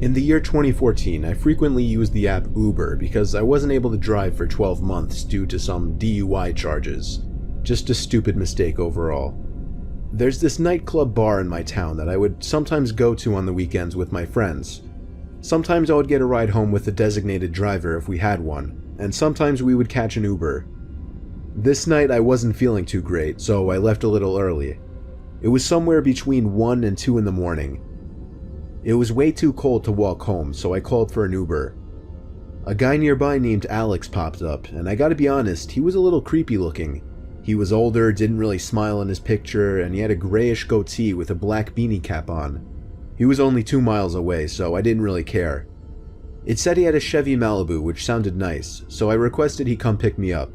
In the year 2014, I frequently used the app Uber because I wasn't able to drive for 12 months due to some DUI charges. Just a stupid mistake overall. There's this nightclub bar in my town that I would sometimes go to on the weekends with my friends. Sometimes I would get a ride home with a designated driver if we had one, and sometimes we would catch an Uber. This night I wasn't feeling too great, so I left a little early. It was somewhere between 1 and 2 in the morning. It was way too cold to walk home, so I called for an Uber. A guy nearby named Alex popped up, and I gotta be honest, he was a little creepy looking. He was older, didn't really smile in his picture, and he had a grayish goatee with a black beanie cap on. He was only 2 miles away, so I didn't really care. It said he had a Chevy Malibu, which sounded nice, so I requested he come pick me up.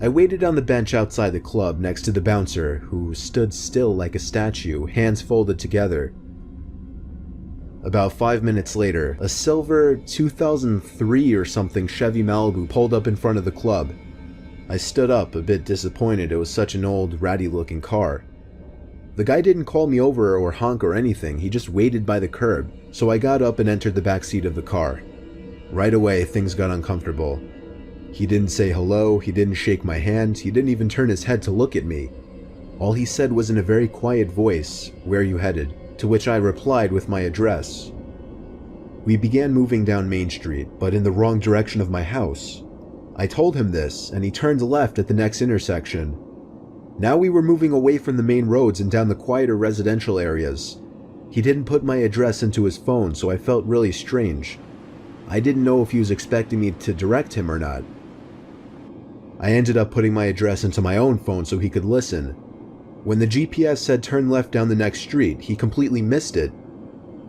I waited on the bench outside the club next to the bouncer, who stood still like a statue, hands folded together. About 5 minutes later, a silver 2003 or something Chevy Malibu pulled up in front of the club. I stood up, a bit disappointed it was such an old, ratty-looking car. The guy didn't call me over or honk or anything, he just waited by the curb, so I got up and entered the back seat of the car. Right away, things got uncomfortable. He didn't say hello, he didn't shake my hand, he didn't even turn his head to look at me. All he said was in a very quiet voice, "Where are you headed?" To which I replied with my address. We began moving down Main Street, but in the wrong direction of my house. I told him this, and he turned left at the next intersection. Now we were moving away from the main roads and down the quieter residential areas. He didn't put my address into his phone, so I felt really strange. I didn't know if he was expecting me to direct him or not. I ended up putting my address into my own phone so he could listen. When the GPS said turn left down the next street, he completely missed it.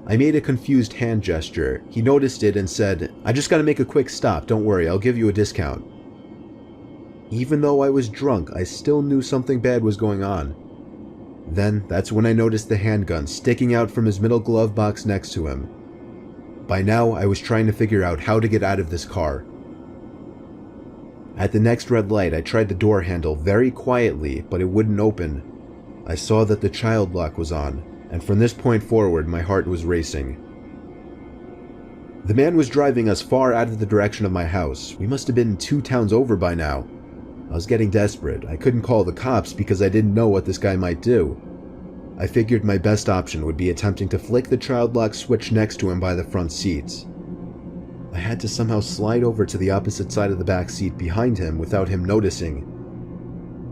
I made a confused hand gesture. He noticed it and said, "I just gotta make a quick stop, don't worry, I'll give you a discount." Even though I was drunk, I still knew something bad was going on. Then, that's when I noticed the handgun sticking out from his middle glove box next to him. By now, I was trying to figure out how to get out of this car. At the next red light, I tried the door handle very quietly, but it wouldn't open. I saw that the child lock was on, and from this point forward, my heart was racing. The man was driving us far out of the direction of my house. We must have been 2 towns over by now. I was getting desperate. I couldn't call the cops because I didn't know what this guy might do. I figured my best option would be attempting to flick the child lock switch next to him by the front seats. I had to somehow slide over to the opposite side of the back seat behind him without him noticing.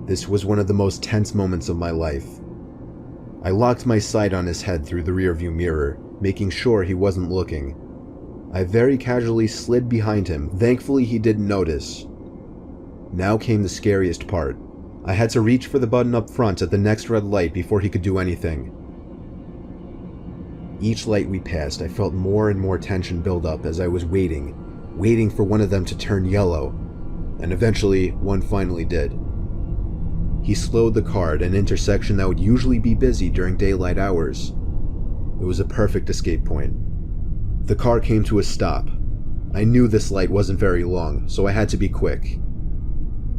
This was one of the most tense moments of my life. I locked my sight on his head through the rearview mirror, making sure he wasn't looking. I very casually slid behind him. Thankfully, he didn't notice. Now came the scariest part. I had to reach for the button up front at the next red light before he could do anything. Each light we passed, I felt more and more tension build up as I was waiting for one of them to turn yellow, and eventually, one finally did. He slowed the car at an intersection that would usually be busy during daylight hours. It was a perfect escape point. The car came to a stop. I knew this light wasn't very long, so I had to be quick.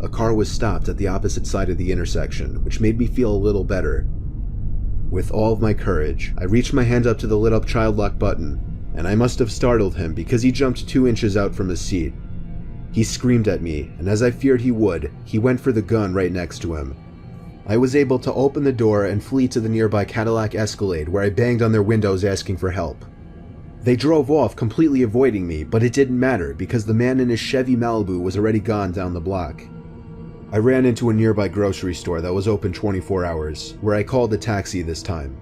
A car was stopped at the opposite side of the intersection, which made me feel a little better. With all of my courage, I reached my hand up to the lit-up child lock button, and I must have startled him because he jumped 2 inches out from his seat. He screamed at me, and as I feared he would, he went for the gun right next to him. I was able to open the door and flee to the nearby Cadillac Escalade, where I banged on their windows asking for help. They drove off, completely avoiding me, but it didn't matter because the man in his Chevy Malibu was already gone down the block. I ran into a nearby grocery store that was open 24 hours, where I called a taxi this time.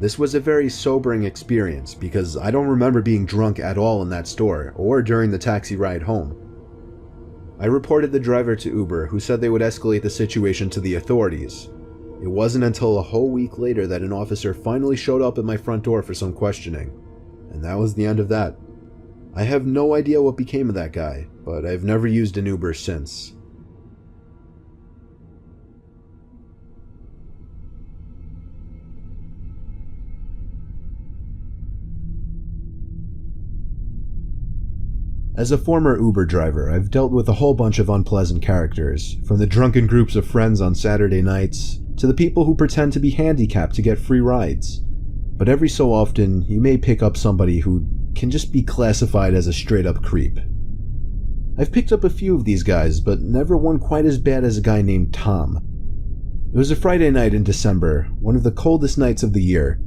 This was a very sobering experience because I don't remember being drunk at all in that store or during the taxi ride home. I reported the driver to Uber, who said they would escalate the situation to the authorities. It wasn't until a whole week later that an officer finally showed up at my front door for some questioning, and that was the end of that. I have no idea what became of that guy, but I've never used an Uber since. As a former Uber driver, I've dealt with a whole bunch of unpleasant characters, from the drunken groups of friends on Saturday nights, to the people who pretend to be handicapped to get free rides. but every so often you may pick up somebody who can just be classified as a straight-up creep. I've picked up a few of these guys, but never one quite as bad as a guy named Tom. It was a Friday night in December, one of the coldest nights of the year.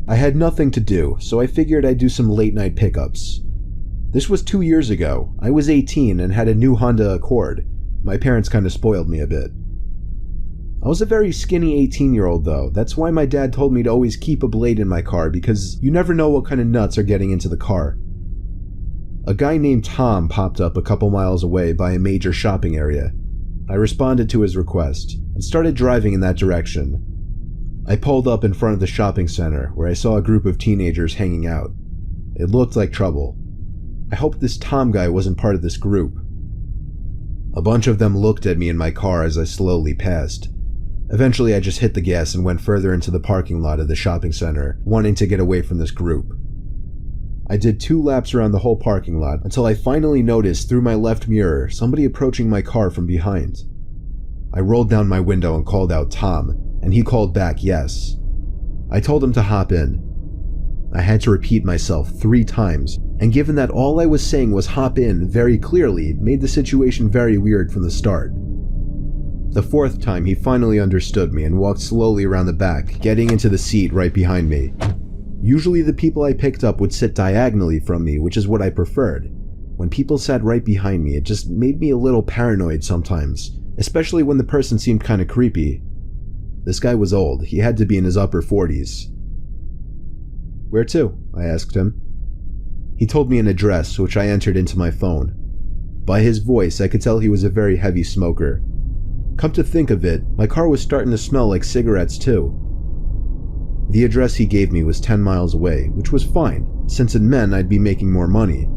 I had nothing to do, so I figured I'd do some late-night pickups. This was 2 years ago. I was 18 and had a new Honda Accord. My parents kind of spoiled me a bit. I was a very skinny 18-year-old though. That's why my dad told me to always keep a blade in my car, because you never know what kind of nuts are getting into the car. A guy named Tom popped up a couple miles away by a major shopping area. I responded to his request and started driving in that direction. I pulled up in front of the shopping center where I saw a group of teenagers hanging out. It looked like trouble. I hoped this Tom guy wasn't part of this group. A bunch of them looked at me in my car as I slowly passed. Eventually I just hit the gas and went further into the parking lot of the shopping center, wanting to get away from this group. I did 2 laps around the whole parking lot until I finally noticed through my left mirror somebody approaching my car from behind. I rolled down my window and called out Tom, and he called back yes. I told him to hop in. I had to repeat myself 3 times, and given that all I was saying was hop in very clearly, made the situation very weird from the start. The 4th time he finally understood me and walked slowly around the back, getting into the seat right behind me. Usually the people I picked up would sit diagonally from me, which is what I preferred. When people sat right behind me, it just made me a little paranoid sometimes, especially when the person seemed kinda creepy. This guy was old. He had to be in his upper 40s. "Where to?" I asked him. He told me an address, which I entered into my phone. By his voice, I could tell he was a very heavy smoker. Come to think of it, my car was starting to smell like cigarettes too. The address he gave me was 10 miles away, which was fine, since it meant I'd be making more money.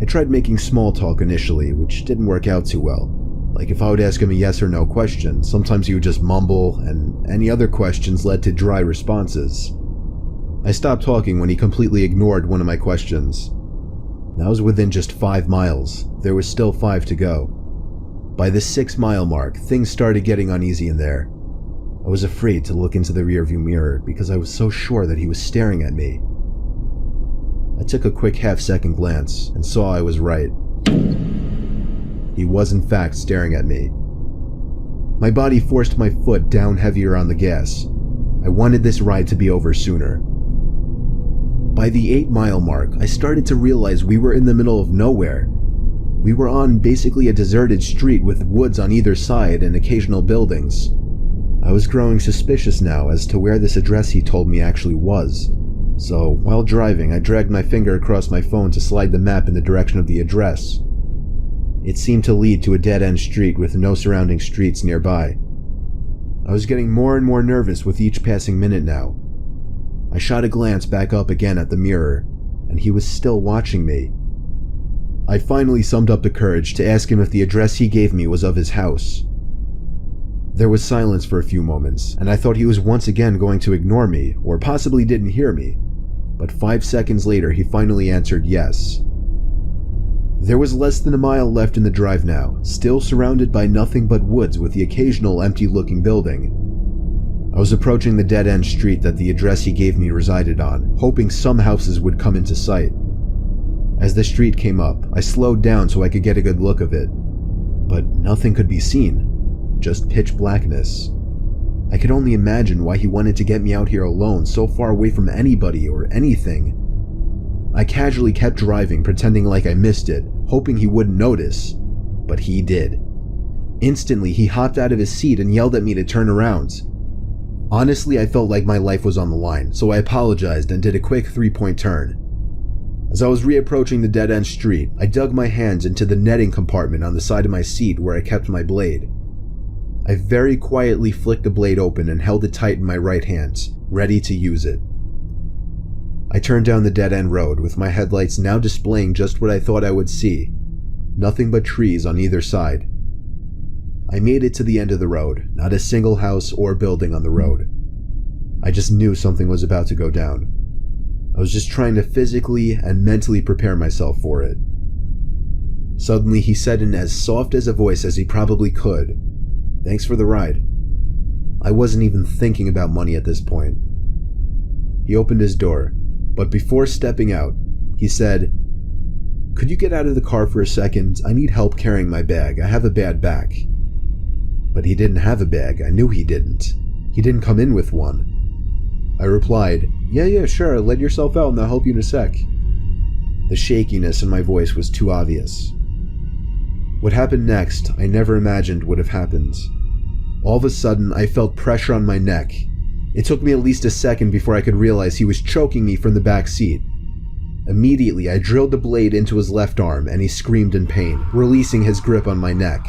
I tried making small talk initially, which didn't work out too well. Like if I would ask him a yes or no question, sometimes he would just mumble, and any other questions led to dry responses. I stopped talking when he completely ignored one of my questions. That was within just 5 miles. There was still 5 to go. By the 6-mile mark, things started getting uneasy in there. I was afraid to look into the rearview mirror because I was so sure that he was staring at me. I took a quick half-second glance and saw I was right. He was in fact staring at me. My body forced my foot down heavier on the gas. I wanted this ride to be over sooner. By the 8-mile mark, I started to realize we were in the middle of nowhere. We were on basically a deserted street with woods on either side and occasional buildings. I was growing suspicious now as to where this address he told me actually was. So, while driving, I dragged my finger across my phone to slide the map in the direction of the address. It seemed to lead to a dead-end street with no surrounding streets nearby. I was getting more and more nervous with each passing minute now. I shot a glance back up again at the mirror, and he was still watching me. I finally summed up the courage to ask him if the address he gave me was of his house. There was silence for a few moments, and I thought he was once again going to ignore me, or possibly didn't hear me. But 5 seconds later, he finally answered yes. There was less than a mile left in the drive now, still surrounded by nothing but woods with the occasional empty-looking building. I was approaching the dead-end street that the address he gave me resided on, hoping some houses would come into sight. As the street came up, I slowed down so I could get a good look of it. But nothing could be seen. Just pitch blackness. I could only imagine why he wanted to get me out here alone, so far away from anybody or anything. I casually kept driving, pretending like I missed it, hoping he wouldn't notice. But he did. Instantly, he hopped out of his seat and yelled at me to turn around. Honestly, I felt like my life was on the line, so I apologized and did a quick 3-point turn. As I was reapproaching the dead-end street, I dug my hands into the netting compartment on the side of my seat where I kept my blade. I very quietly flicked the blade open and held it tight in my right hand, ready to use it. I turned down the dead-end road with my headlights now displaying just what I thought I would see. Nothing but trees on either side. I made it to the end of the road, not a single house or building on the road. I just knew something was about to go down. I was just trying to physically and mentally prepare myself for it. Suddenly he said in as soft as a voice as he probably could, "Thanks for the ride." I wasn't even thinking about money at this point. He opened his door, but before stepping out, he said, "Could you get out of the car for a second? I need help carrying my bag. I have a bad back." But he didn't have a bag. I knew he didn't. He didn't come in with one. I replied, Yeah, sure, let yourself out and I'll help you in a sec." The shakiness in my voice was too obvious. What happened next, I never imagined would have happened. All of a sudden, I felt pressure on my neck. It took me at least a second before I could realize he was choking me from the back seat. Immediately, I drilled the blade into his left arm and he screamed in pain, releasing his grip on my neck.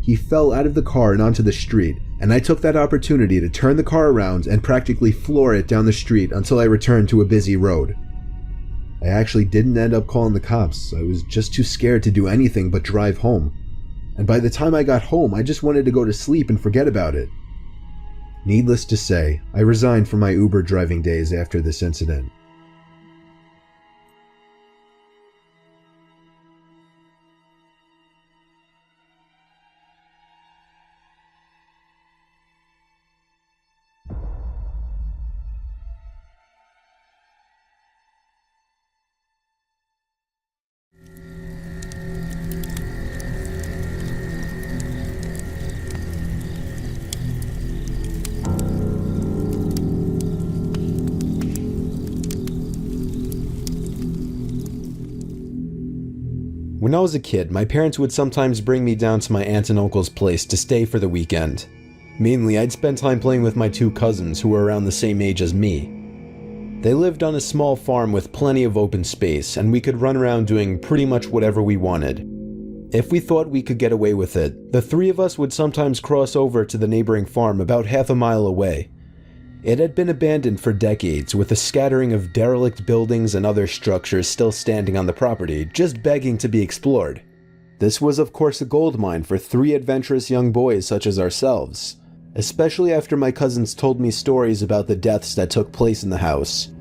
He fell out of the car and onto the street, and I took that opportunity to turn the car around and practically floor it down the street until I returned to a busy road. I actually didn't end up calling the cops. I was just too scared to do anything but drive home. And by the time I got home, I just wanted to go to sleep and forget about it. Needless to say, I resigned from my Uber driving days after this incident. When I was a kid, my parents would sometimes bring me down to my aunt and uncle's place to stay for the weekend. Mainly, I'd spend time playing with my two cousins who were around the same age as me. They lived on a small farm with plenty of open space, and we could run around doing pretty much whatever we wanted. If we thought we could get away with it, the three of us would sometimes cross over to the neighboring farm about half a mile away. It had been abandoned for decades, with a scattering of derelict buildings and other structures still standing on the property, just begging to be explored. This was of course a gold mine for three adventurous young boys such as ourselves, especially after my cousins told me stories about the deaths that took place in the house.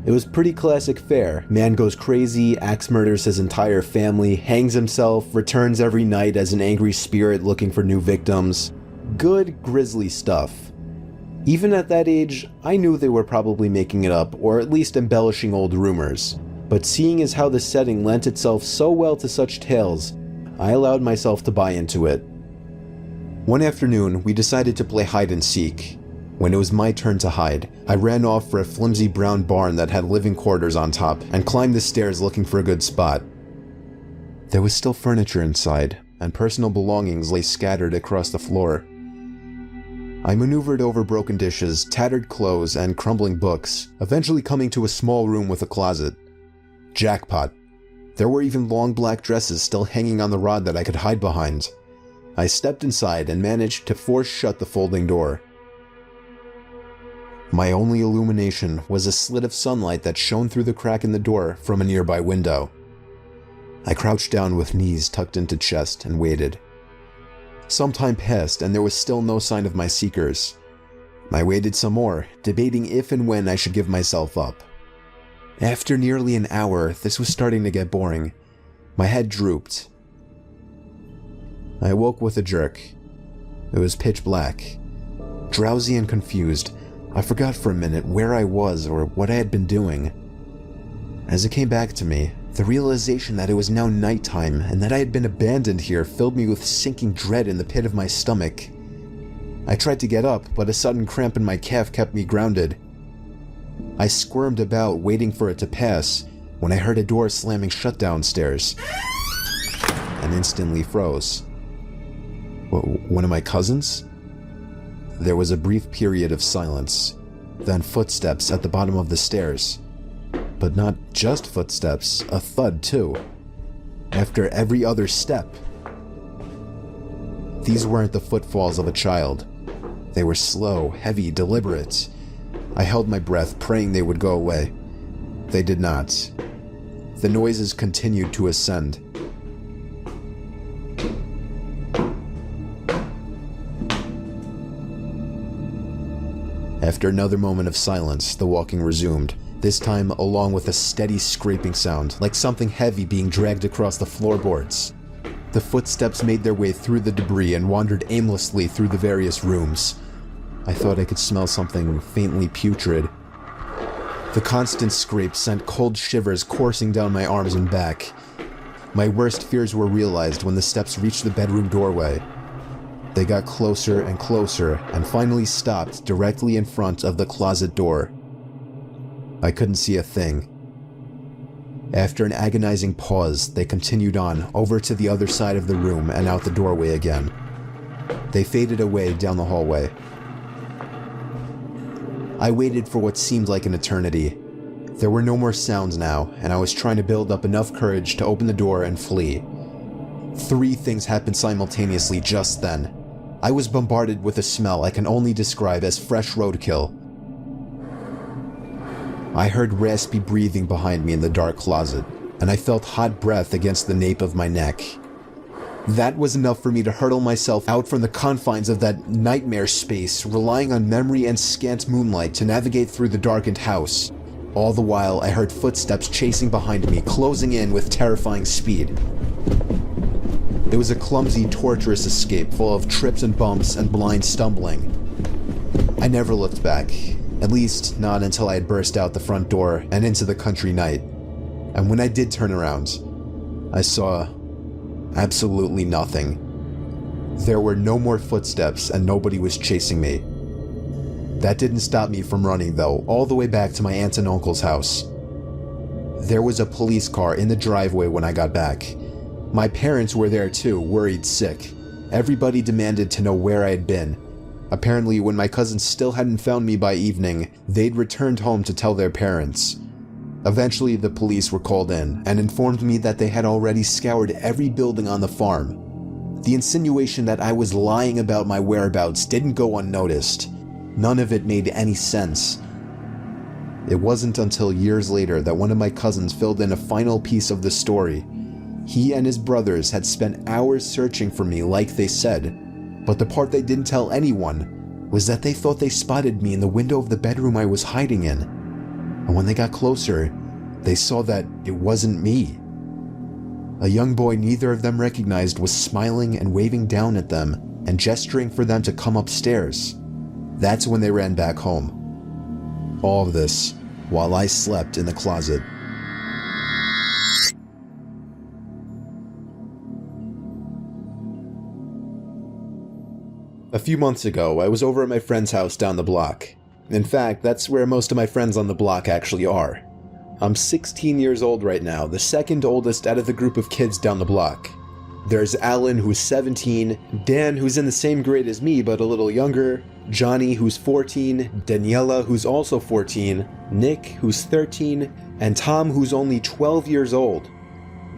It was pretty classic fare. Man goes crazy, axe murders his entire family, hangs himself, returns every night as an angry spirit looking for new victims. Good, grisly stuff. Even at that age, I knew they were probably making it up, or at least embellishing old rumors. But seeing as how the setting lent itself so well to such tales, I allowed myself to buy into it. One afternoon, we decided to play hide and seek. When it was my turn to hide, I ran off for a flimsy brown barn that had living quarters on top, and climbed the stairs looking for a good spot. There was still furniture inside, and personal belongings lay scattered across the floor. I maneuvered over broken dishes, tattered clothes, and crumbling books, eventually coming to a small room with a closet. Jackpot. There were even long black dresses still hanging on the rod that I could hide behind. I stepped inside and managed to force shut the folding door. My only illumination was a slit of sunlight that shone through the crack in the door from a nearby window. I crouched down with knees tucked into chest and waited. Some time passed and there was still no sign of my seekers. I waited some more, debating if and when I should give myself up. After nearly an hour, this was starting to get boring. My head drooped. I awoke with a jerk. It was pitch black. Drowsy and confused, I forgot for a minute where I was or what I had been doing. As it came back to me, the realization that it was now nighttime and that I had been abandoned here filled me with sinking dread in the pit of my stomach. I tried to get up, but a sudden cramp in my calf kept me grounded. I squirmed about, waiting for it to pass, when I heard a door slamming shut downstairs, and instantly froze. One of my cousins? There was a brief period of silence, then footsteps at the bottom of the stairs. But not just footsteps, a thud too. After every other step. These weren't the footfalls of a child. They were slow, heavy, deliberate. I held my breath, praying they would go away. They did not. The noises continued to ascend. After another moment of silence, the walking resumed. This time along with a steady scraping sound, like something heavy being dragged across the floorboards. The footsteps made their way through the debris and wandered aimlessly through the various rooms. I thought I could smell something faintly putrid. The constant scrape sent cold shivers coursing down my arms and back. My worst fears were realized when the steps reached the bedroom doorway. They got closer and closer and finally stopped directly in front of the closet door. I couldn't see a thing. After an agonizing pause, they continued on over to the other side of the room and out the doorway again. They faded away down the hallway. I waited for what seemed like an eternity. There were no more sounds now, and I was trying to build up enough courage to open the door and flee. 3 things happened simultaneously just then. I was bombarded with a smell I can only describe as fresh roadkill. I heard raspy breathing behind me in the dark closet, and I felt hot breath against the nape of my neck. That was enough for me to hurtle myself out from the confines of that nightmare space, relying on memory and scant moonlight to navigate through the darkened house. All the while, I heard footsteps chasing behind me, closing in with terrifying speed. It was a clumsy, torturous escape full of trips and bumps and blind stumbling. I never looked back, at least not until I had burst out the front door and into the country night. And when I did turn around, I saw absolutely nothing. There were no more footsteps and nobody was chasing me. That didn't stop me from running though, all the way back to my aunt and uncle's house. There was a police car in the driveway when I got back. My parents were there too, worried sick. Everybody demanded to know where I had been. Apparently, when my cousins still hadn't found me by evening, they'd returned home to tell their parents. Eventually, the police were called in and informed me that they had already scoured every building on the farm. The insinuation that I was lying about my whereabouts didn't go unnoticed. None of it made any sense. It wasn't until years later that one of my cousins filled in a final piece of the story. He and his brothers had spent hours searching for me like they said, but the part they didn't tell anyone was that they thought they spotted me in the window of the bedroom I was hiding in. And when they got closer, they saw that it wasn't me. A young boy neither of them recognized was smiling and waving down at them and gesturing for them to come upstairs. That's when they ran back home. All of this while I slept in the closet. A few months ago, I was over at my friend's house down the block. In fact, that's where most of my friends on the block actually are. I'm 16 years old right now, the second oldest out of the group of kids down the block. There's Alan, who's 17, Dan, who's in the same grade as me but a little younger, Johnny, who's 14, Daniela, who's also 14, Nick, who's 13, and Tom, who's only 12 years old.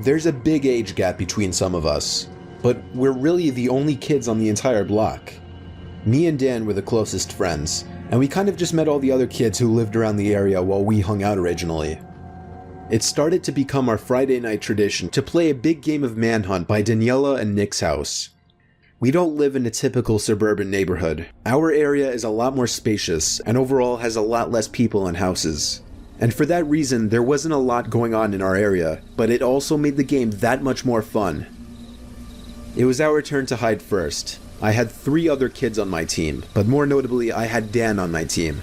There's a big age gap between some of us, but we're really the only kids on the entire block. Me and Dan were the closest friends, and we kind of just met all the other kids who lived around the area while we hung out originally. It started to become our Friday night tradition to play a big game of Manhunt by Daniela and Nick's house. We don't live in a typical suburban neighborhood. Our area is a lot more spacious and overall has a lot less people and houses. And for that reason, there wasn't a lot going on in our area, but it also made the game that much more fun. It was our turn to hide first. I had 3 other kids on my team, but more notably, I had Dan on my team.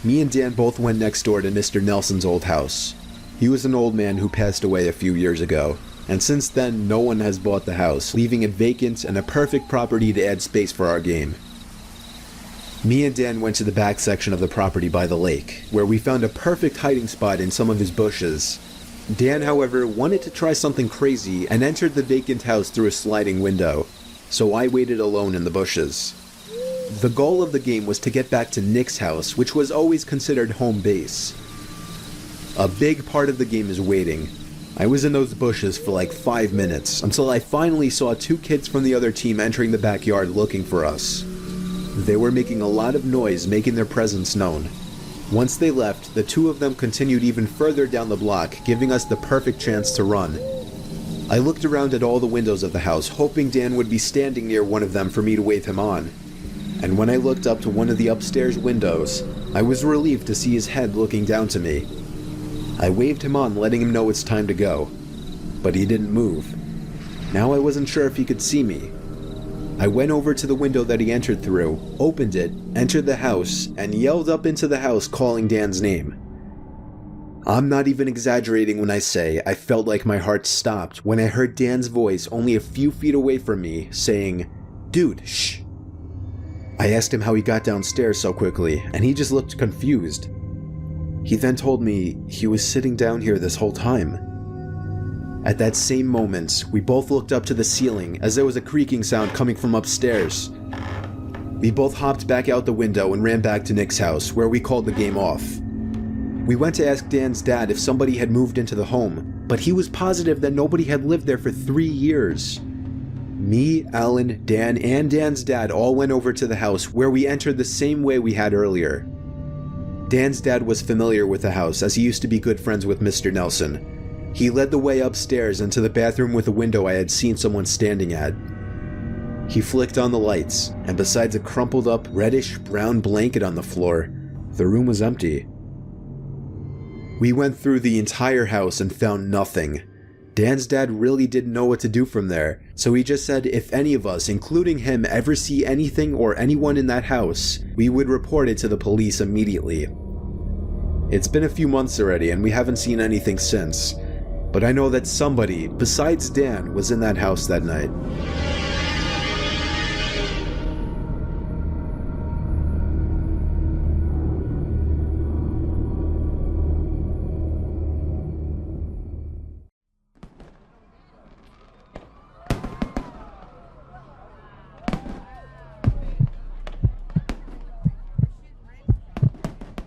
Me and Dan both went next door to Mr. Nelson's old house. He was an old man who passed away a few years ago, and since then no one has bought the house, leaving it vacant and a perfect property to add space for our game. Me and Dan went to the back section of the property by the lake, where we found a perfect hiding spot in some of his bushes. Dan, however, wanted to try something crazy and entered the vacant house through a sliding window, so I waited alone in the bushes. The goal of the game was to get back to Nick's house, which was always considered home base. A big part of the game is waiting. I was in those bushes for like 5 minutes, until I finally saw 2 kids from the other team entering the backyard looking for us. They were making a lot of noise, making their presence known. Once they left, the 2 of them continued even further down the block, giving us the perfect chance to run. I looked around at all the windows of the house, hoping Dan would be standing near one of them for me to wave him on. And when I looked up to one of the upstairs windows, I was relieved to see his head looking down to me. I waved him on, letting him know it's time to go. But he didn't move. Now I wasn't sure if he could see me. I went over to the window that he entered through, opened it, entered the house, and yelled up into the house calling Dan's name. I'm not even exaggerating when I say I felt like my heart stopped when I heard Dan's voice only a few feet away from me saying, "Dude, shh." I asked him how he got downstairs so quickly, and he just looked confused. He then told me he was sitting down here this whole time. At that same moment, we both looked up to the ceiling as there was a creaking sound coming from upstairs. We both hopped back out the window and ran back to Nick's house, where we called the game off. We went to ask Dan's dad if somebody had moved into the home, but he was positive that nobody had lived there for 3 years. Me, Alan, Dan, and Dan's dad all went over to the house, where we entered the same way we had earlier. Dan's dad was familiar with the house as he used to be good friends with Mr. Nelson. He led the way upstairs into the bathroom with a window I had seen someone standing at. He flicked on the lights, and besides a crumpled up reddish-brown blanket on the floor, the room was empty. We went through the entire house and found nothing. Dan's dad really didn't know what to do from there, so he just said if any of us, including him, ever see anything or anyone in that house, we would report it to the police immediately. It's been a few months already and we haven't seen anything since, but I know that somebody, besides Dan, was in that house that night.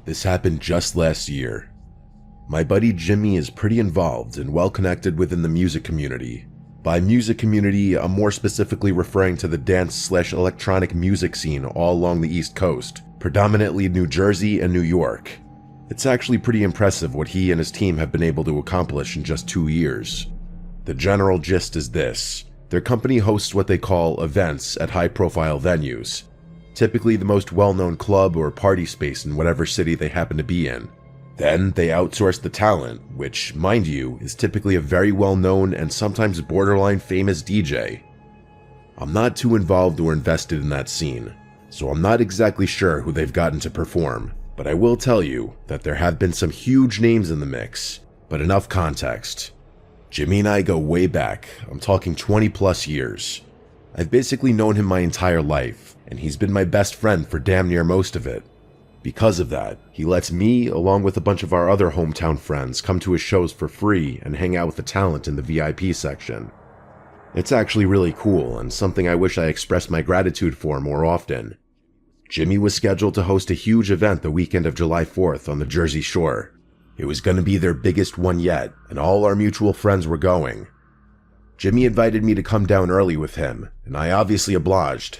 This happened just last year. My buddy Jimmy is pretty involved and well connected within the music community. By music community, I'm more specifically referring to the dance/electronic music scene all along the East Coast, predominantly New Jersey and New York. It's actually pretty impressive what he and his team have been able to accomplish in just 2 years. The general gist is this: their company hosts what they call events at high-profile venues, typically the most well-known club or party space in whatever city they happen to be in. Then they outsource the talent, which, mind you, is typically a very well-known and sometimes borderline famous DJ. I'm not too involved or invested in that scene, so I'm not exactly sure who they've gotten to perform, but I will tell you that there have been some huge names in the mix. But enough context. Jimmy and I go way back. I'm talking 20 plus years. I've basically known him my entire life, and he's been my best friend for damn near most of it. Because of that, he lets me, along with a bunch of our other hometown friends, come to his shows for free and hang out with the talent in the VIP section. It's actually really cool, and something I wish I expressed my gratitude for more often. Jimmy was scheduled to host a huge event the weekend of July 4th on the Jersey Shore. It was going to be their biggest one yet, and all our mutual friends were going. Jimmy invited me to come down early with him, and I obviously obliged.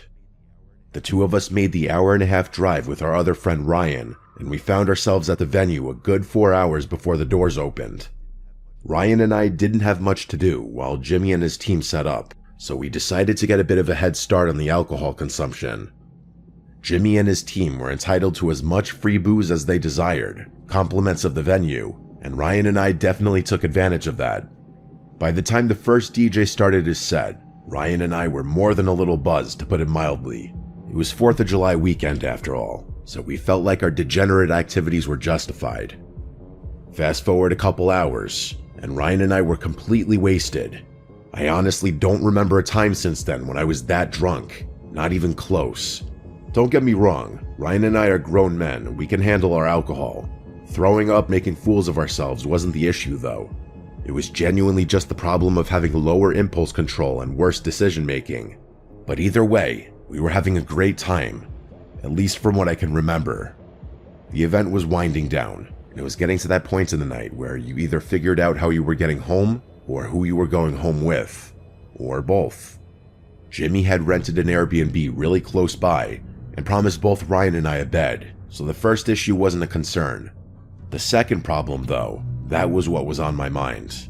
The two of us made the hour-and-a-half drive with our other friend Ryan, and we found ourselves at the venue a good 4 hours before the doors opened. Ryan and I didn't have much to do while Jimmy and his team set up, so we decided to get a bit of a head start on the alcohol consumption. Jimmy and his team were entitled to as much free booze as they desired, compliments of the venue, and Ryan and I definitely took advantage of that. By the time the first DJ started his set, Ryan and I were more than a little buzzed, to put it mildly. It was 4th of July weekend after all, so we felt like our degenerate activities were justified. Fast forward a couple hours, and Ryan and I were completely wasted. I honestly don't remember a time since then when I was that drunk, not even close. Don't get me wrong, Ryan and I are grown men and we can handle our alcohol. Throwing up, making fools of ourselves wasn't the issue though. It was genuinely just the problem of having lower impulse control and worse decision making. But either way, we were having a great time, at least from what I can remember. The event was winding down, and it was getting to that point in the night where you either figured out how you were getting home or who you were going home with, or both. Jimmy had rented an Airbnb really close by and promised both Ryan and I a bed, so the first issue wasn't a concern. The second problem, though, that was what was on my mind.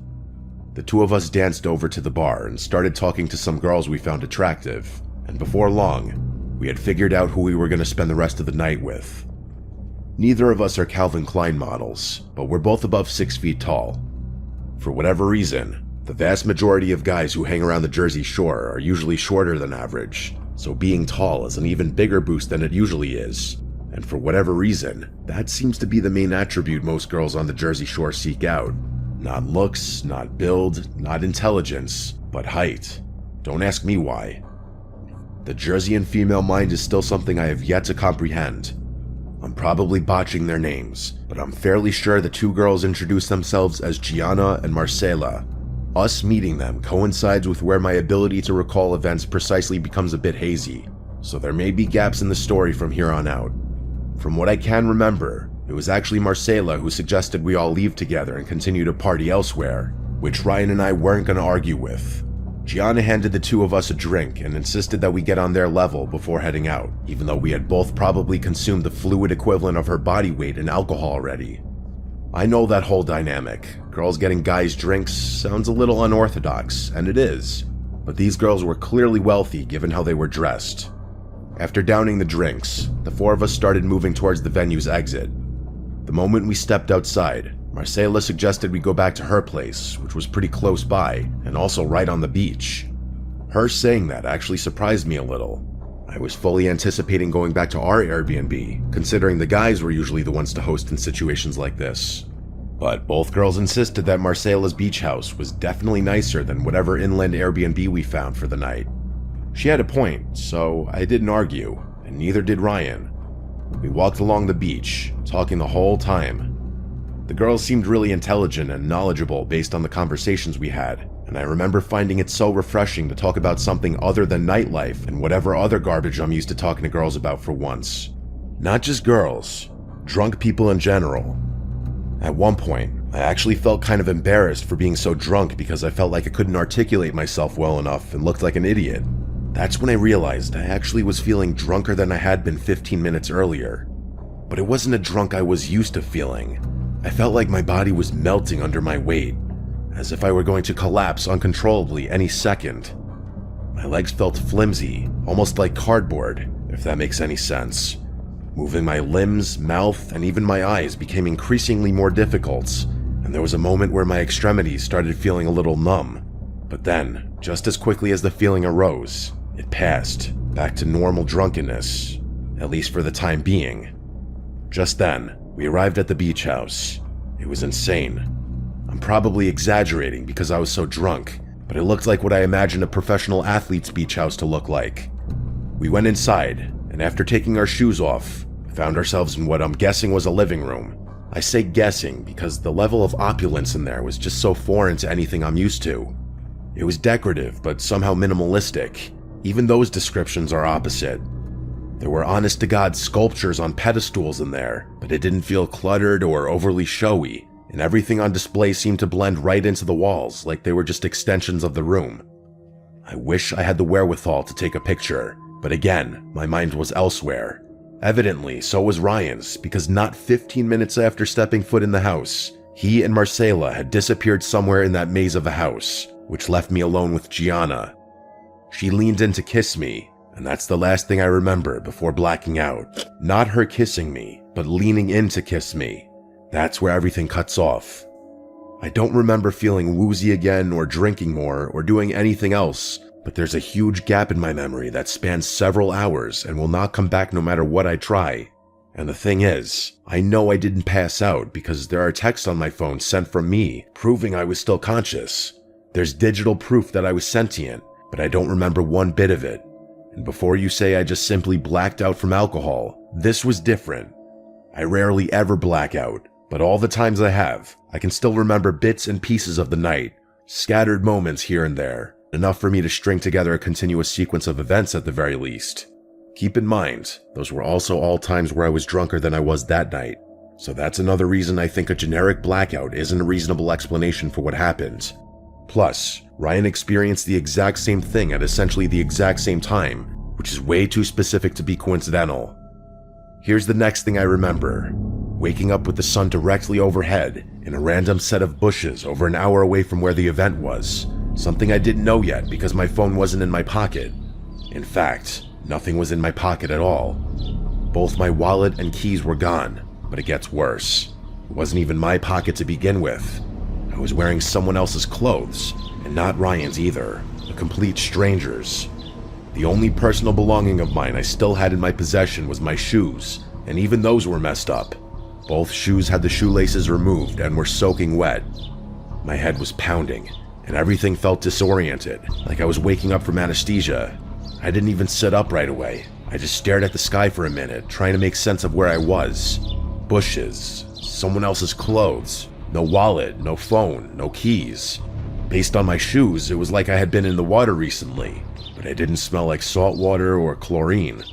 The two of us danced over to the bar and started talking to some girls we found attractive, and before long, we had figured out who we were going to spend the rest of the night with. Neither of us are Calvin Klein models, but we're both above 6 feet tall. For whatever reason, the vast majority of guys who hang around the Jersey Shore are usually shorter than average, so being tall is an even bigger boost than it usually is, and for whatever reason, that seems to be the main attribute most girls on the Jersey Shore seek out. Not looks, not build, not intelligence, but height. Don't ask me why. The Jerseyan female mind is still something I have yet to comprehend. I'm probably botching their names, but I'm fairly sure the two girls introduced themselves as Gianna and Marcela. Us meeting them coincides with where my ability to recall events precisely becomes a bit hazy, so there may be gaps in the story from here on out. From what I can remember, it was actually Marcela who suggested we all leave together and continue to party elsewhere, which Ryan and I weren't going to argue with. Gianna handed the two of us a drink and insisted that we get on their level before heading out, even though we had both probably consumed the fluid equivalent of her body weight in alcohol already. I know that whole dynamic. Girls getting guys drinks sounds a little unorthodox, and it is, but these girls were clearly wealthy given how they were dressed. After downing the drinks, the four of us started moving towards the venue's exit. The moment we stepped outside, Marcela suggested we go back to her place, which was pretty close by, and also right on the beach. Her saying that actually surprised me a little. I was fully anticipating going back to our Airbnb, considering the guys were usually the ones to host in situations like this. But both girls insisted that Marcela's beach house was definitely nicer than whatever inland Airbnb we found for the night. She had a point, so I didn't argue, and neither did Ryan. We walked along the beach, talking the whole time. The girls seemed really intelligent and knowledgeable based on the conversations we had, and I remember finding it so refreshing to talk about something other than nightlife and whatever other garbage I'm used to talking to girls about for once. Not just girls, drunk people in general. At one point, I actually felt kind of embarrassed for being so drunk because I felt like I couldn't articulate myself well enough and looked like an idiot. That's when I realized I actually was feeling drunker than I had been 15 minutes earlier. But it wasn't a drunk I was used to feeling. I felt like my body was melting under my weight, as if I were going to collapse uncontrollably any second. My legs felt flimsy, almost like cardboard, if that makes any sense. Moving my limbs, mouth, and even my eyes became increasingly more difficult, and there was a moment where my extremities started feeling a little numb. But then, just as quickly as the feeling arose, it passed, back to normal drunkenness, at least for the time being. Just then, we arrived at the beach house. It was insane. I'm probably exaggerating because I was so drunk, but it looked like what I imagined a professional athlete's beach house to look like. We went inside, and after taking our shoes off, found ourselves in what I'm guessing was a living room. I say guessing because the level of opulence in there was just so foreign to anything I'm used to. It was decorative, but somehow minimalistic. Even those descriptions are opposite. There were honest-to-God sculptures on pedestals in there, but it didn't feel cluttered or overly showy, and everything on display seemed to blend right into the walls like they were just extensions of the room. I wish I had the wherewithal to take a picture, but again, my mind was elsewhere. Evidently, so was Ryan's, because not 15 minutes after stepping foot in the house, he and Marcela had disappeared somewhere in that maze of a house, which left me alone with Gianna. She leaned in to kiss me, and that's the last thing I remember before blacking out. Not her kissing me, but leaning in to kiss me. That's where everything cuts off. I don't remember feeling woozy again or drinking more or doing anything else, but there's a huge gap in my memory that spans several hours and will not come back no matter what I try. And the thing is, I know I didn't pass out because there are texts on my phone sent from me proving I was still conscious. There's digital proof that I was sentient, but I don't remember one bit of it. And before you say I just simply blacked out from alcohol, this was different. I rarely ever black out, but all the times I have, I can still remember bits and pieces of the night, scattered moments here and there, enough for me to string together a continuous sequence of events at the very least. Keep in mind, those were also all times where I was drunker than I was that night, so that's another reason I think a generic blackout isn't a reasonable explanation for what happened. Plus, Ryan experienced the exact same thing at essentially the exact same time, which is way too specific to be coincidental. Here's the next thing I remember. Waking up with the sun directly overhead in a random set of bushes over an hour away from where the event was. Something I didn't know yet because my phone wasn't in my pocket. In fact, nothing was in my pocket at all. Both my wallet and keys were gone, but it gets worse. It wasn't even my pocket to begin with. I was wearing someone else's clothes, and not Ryan's either, a complete stranger's. The only personal belonging of mine I still had in my possession was my shoes, and even those were messed up. Both shoes had the shoelaces removed and were soaking wet. My head was pounding, and everything felt disoriented, like I was waking up from anesthesia. I didn't even sit up right away. I just stared at the sky for a minute, trying to make sense of where I was. Bushes, someone else's clothes, no wallet, no phone, no keys. Based on my shoes, it was like I had been in the water recently, but it didn't smell like salt water or chlorine.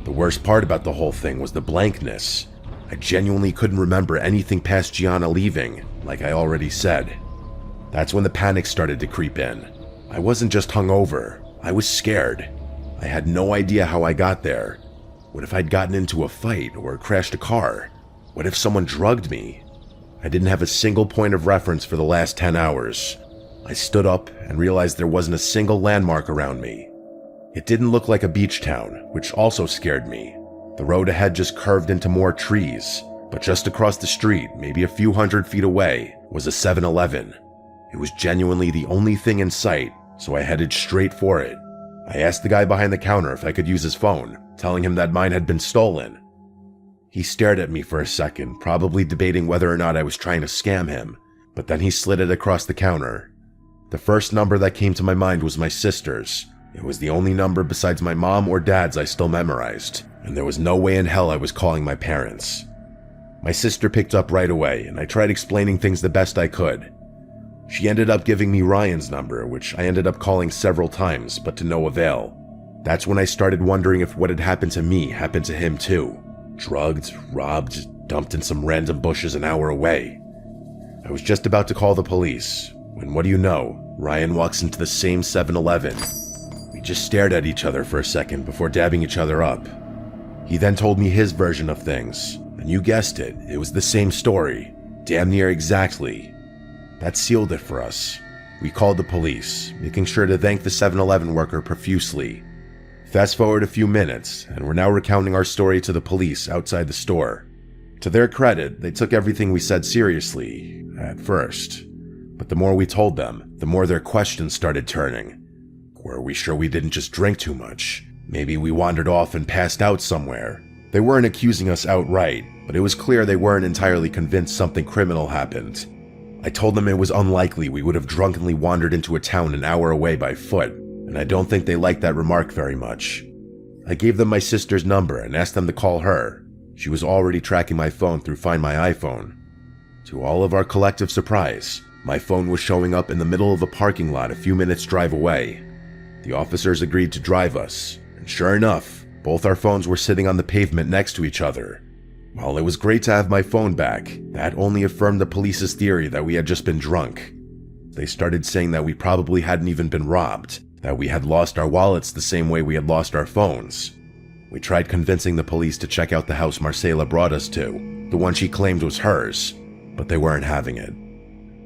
The worst part about the whole thing was the blankness. I genuinely couldn't remember anything past Gianna leaving, like I already said. That's when the panic started to creep in. I wasn't just hungover, I was scared. I had no idea how I got there. What if I'd gotten into a fight or crashed a car? What if someone drugged me? I didn't have a single point of reference for the last 10 hours. I stood up and realized there wasn't a single landmark around me. It didn't look like a beach town, which also scared me. The road ahead just curved into more trees, but just across the street, maybe a few hundred feet away, was a 7-Eleven. It was genuinely the only thing in sight, so I headed straight for it. I asked the guy behind the counter if I could use his phone, telling him that mine had been stolen. He stared at me for a second, probably debating whether or not I was trying to scam him, but then he slid it across the counter. The first number that came to my mind was my sister's. It was the only number besides my mom or dad's I still memorized, and there was no way in hell I was calling my parents. My sister picked up right away, and I tried explaining things the best I could. She ended up giving me Ryan's number, which I ended up calling several times, but to no avail. That's when I started wondering if what had happened to me happened to him too. Drugged, robbed, dumped in some random bushes an hour away. I was just about to call the police, when what do you know, Ryan walks into the same 7-Eleven. We just stared at each other for a second before dabbing each other up. He then told me his version of things, and you guessed it, it was the same story, damn near exactly. That sealed it for us. We called the police, making sure to thank the 7-Eleven worker profusely. Fast forward a few minutes, and we're now recounting our story to the police outside the store. To their credit, they took everything we said seriously, at first. But the more we told them, the more their questions started turning. Were we sure we didn't just drink too much? Maybe we wandered off and passed out somewhere. They weren't accusing us outright, but it was clear they weren't entirely convinced something criminal happened. I told them it was unlikely we would have drunkenly wandered into a town an hour away by foot, and I don't think they liked that remark very much. I gave them my sister's number and asked them to call her. She was already tracking my phone through Find My iPhone. To all of our collective surprise, my phone was showing up in the middle of a parking lot a few minutes' drive away. The officers agreed to drive us, and sure enough, both our phones were sitting on the pavement next to each other. While it was great to have my phone back, that only affirmed the police's theory that we had just been drunk. They started saying that we probably hadn't even been robbed, that we had lost our wallets the same way we had lost our phones. We tried convincing the police to check out the house Marcela brought us to, the one she claimed was hers, but they weren't having it.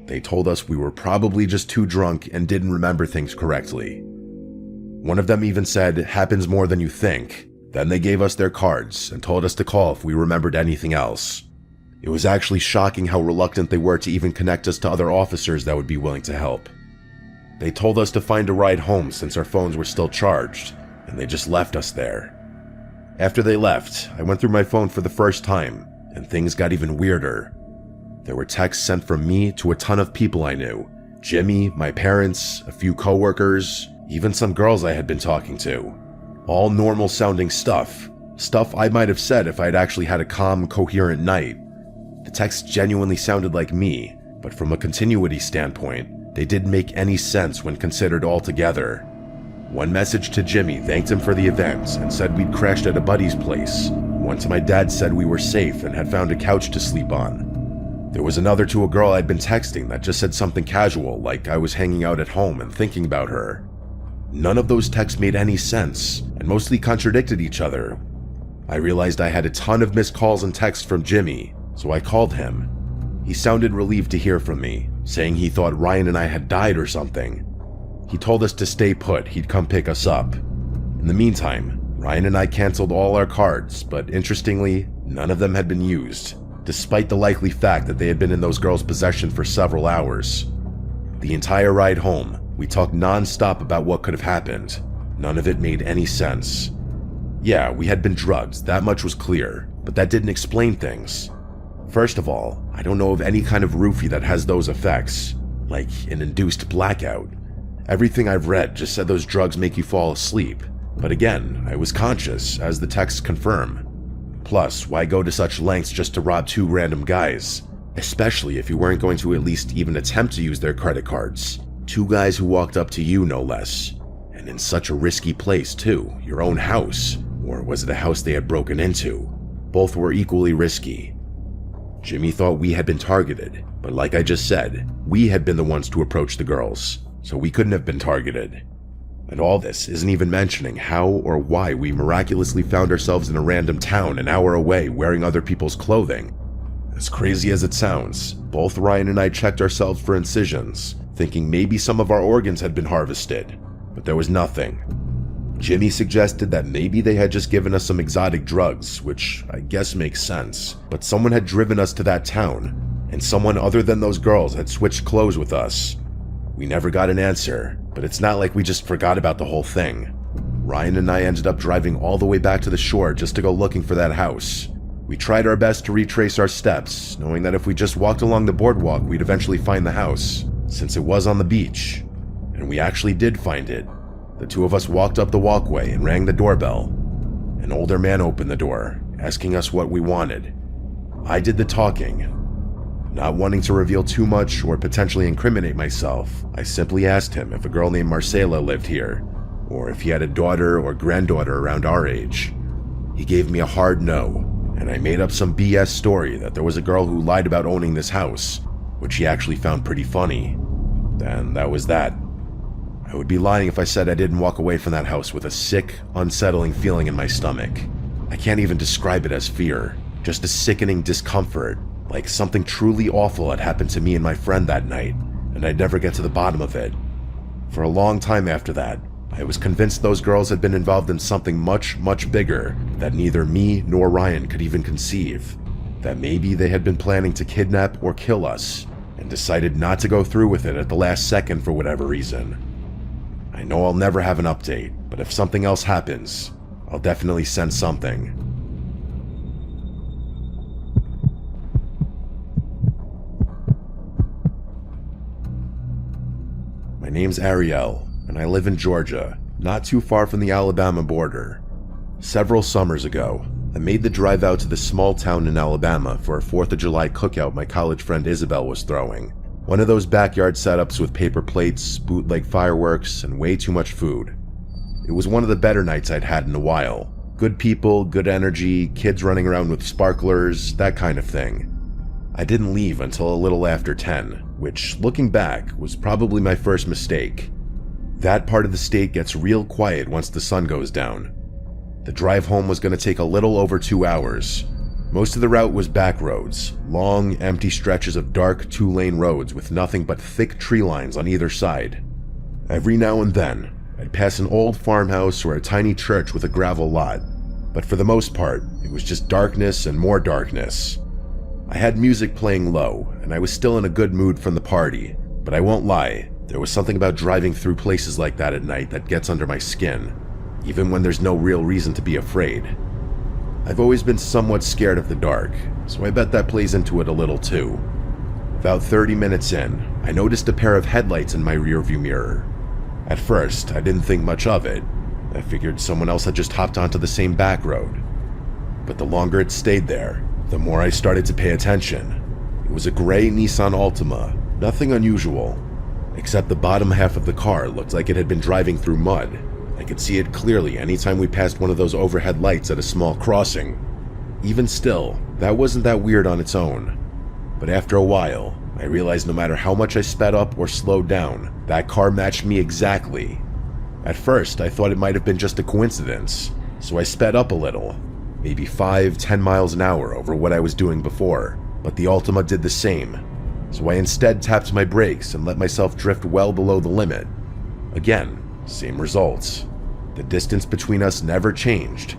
They told us we were probably just too drunk and didn't remember things correctly. One of them even said, "It happens more than you think." Then they gave us their cards and told us to call if we remembered anything else. It was actually shocking how reluctant they were to even connect us to other officers that would be willing to help. They told us to find a ride home since our phones were still charged, and they just left us there. After they left, I went through my phone for the first time, and things got even weirder. There were texts sent from me to a ton of people I knew. Jimmy, my parents, a few coworkers, even some girls I had been talking to. All normal sounding stuff. Stuff I might have said if I'd actually had a calm, coherent night. The texts genuinely sounded like me, but from a continuity standpoint, they didn't make any sense when considered all together. One message to Jimmy thanked him for the event and said we'd crashed at a buddy's place. One to my dad said we were safe and had found a couch to sleep on. There was another to a girl I'd been texting that just said something casual, like I was hanging out at home and thinking about her. None of those texts made any sense, and mostly contradicted each other. I realized I had a ton of missed calls and texts from Jimmy, so I called him. He sounded relieved to hear from me, saying he thought Ryan and I had died or something. He told us to stay put, he'd come pick us up. In the meantime, Ryan and I canceled all our cards, but interestingly, none of them had been used, despite the likely fact that they had been in those girls' possession for several hours. The entire ride home, we talked non-stop about what could have happened. None of it made any sense. Yeah, we had been drugged, that much was clear, but that didn't explain things. First of all, I don't know of any kind of roofie that has those effects, like an induced blackout. Everything I've read just said those drugs make you fall asleep, but again, I was conscious, as the texts confirm. Plus, why go to such lengths just to rob two random guys? Especially if you weren't going to at least even attempt to use their credit cards. Two guys who walked up to you, no less. And in such a risky place, too. Your own house. Or was it a house they had broken into? Both were equally risky. Jimmy thought we had been targeted, but like I just said, we had been the ones to approach the girls, so we couldn't have been targeted. And all this isn't even mentioning how or why we miraculously found ourselves in a random town an hour away wearing other people's clothing. As crazy as it sounds, both Ryan and I checked ourselves for incisions, thinking maybe some of our organs had been harvested, but there was nothing. Jimmy suggested that maybe they had just given us some exotic drugs, which I guess makes sense, but someone had driven us to that town, and someone other than those girls had switched clothes with us. We never got an answer, but it's not like we just forgot about the whole thing. Ryan and I ended up driving all the way back to the shore just to go looking for that house. We tried our best to retrace our steps, knowing that if we just walked along the boardwalk, we'd eventually find the house, since it was on the beach. And we actually did find it. The two of us walked up the walkway and rang the doorbell. An older man opened the door, asking us what we wanted. I did the talking. Not wanting to reveal too much or potentially incriminate myself, I simply asked him if a girl named Marcela lived here, or if he had a daughter or granddaughter around our age. He gave me a hard no, and I made up some BS story that there was a girl who lied about owning this house, which he actually found pretty funny. And that was that. I would be lying if I said I didn't walk away from that house with a sick, unsettling feeling in my stomach. I can't even describe it as fear, just a sickening discomfort, like something truly awful had happened to me and my friend that night, and I'd never get to the bottom of it. For a long time after that, I was convinced those girls had been involved in something much, much bigger that neither me nor Ryan could even conceive. That maybe they had been planning to kidnap or kill us, and decided not to go through with it at the last second for whatever reason. I know I'll never have an update, but if something else happens, I'll definitely send something. My name's Ariel, and I live in Georgia, not too far from the Alabama border. Several summers ago, I made the drive out to this small town in Alabama for a 4th of July cookout my college friend Isabel was throwing. One of those backyard setups with paper plates, bootleg fireworks, and way too much food. It was one of the better nights I'd had in a while. Good people, good energy, kids running around with sparklers, that kind of thing. I didn't leave until a little after 10, which, looking back, was probably my first mistake. That part of the state gets real quiet once the sun goes down. The drive home was going to take a little over 2 hours. Most of the route was back roads, long, empty stretches of dark 2-lane roads with nothing but thick tree lines on either side. Every now and then, I'd pass an old farmhouse or a tiny church with a gravel lot, but for the most part, it was just darkness and more darkness. I had music playing low, and I was still in a good mood from the party, but I won't lie, there was something about driving through places like that at night that gets under my skin, even when there's no real reason to be afraid. I've always been somewhat scared of the dark, so I bet that plays into it a little too. About 30 minutes in, I noticed a pair of headlights in my rearview mirror. At first, I didn't think much of it. I figured someone else had just hopped onto the same back road. But the longer it stayed there, the more I started to pay attention. It was a gray Nissan Altima, nothing unusual, except the bottom half of the car looked like it had been driving through mud. I could see it clearly anytime we passed one of those overhead lights at a small crossing. Even still, that wasn't that weird on its own. But after a while, I realized no matter how much I sped up or slowed down, that car matched me exactly. At first, I thought it might have been just a coincidence, so I sped up a little, maybe 5-10 miles an hour over what I was doing before, but the Altima did the same, so I instead tapped my brakes and let myself drift well below the limit. Again, same results. The distance between us never changed.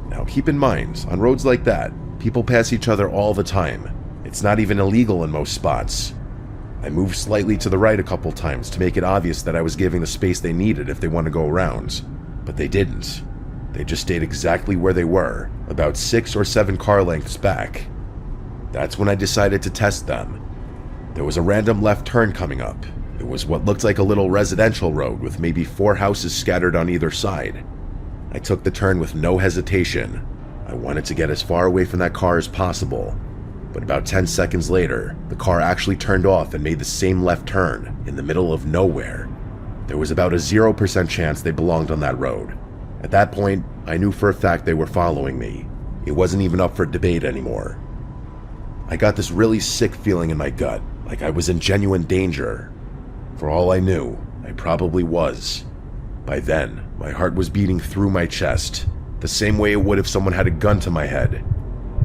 Now keep in mind, on roads like that, people pass each other all the time. It's not even illegal in most spots. I moved slightly to the right a couple times to make it obvious that I was giving the space they needed if they want to go around, but they didn't. They just stayed exactly where they were, about 6 or 7 car lengths back. That's when I decided to test them. There was a random left turn coming up. It was what looked like a little residential road with maybe 4 houses scattered on either side. I took the turn with no hesitation. I wanted to get as far away from that car as possible. But about 10 seconds later, the car actually turned off and made the same left turn in the middle of nowhere. There was about a 0% chance they belonged on that road. At that point, I knew for a fact they were following me. It wasn't even up for debate anymore. I got this really sick feeling in my gut, like I was in genuine danger. For all I knew, I probably was. By then, my heart was beating through my chest, the same way it would if someone had a gun to my head.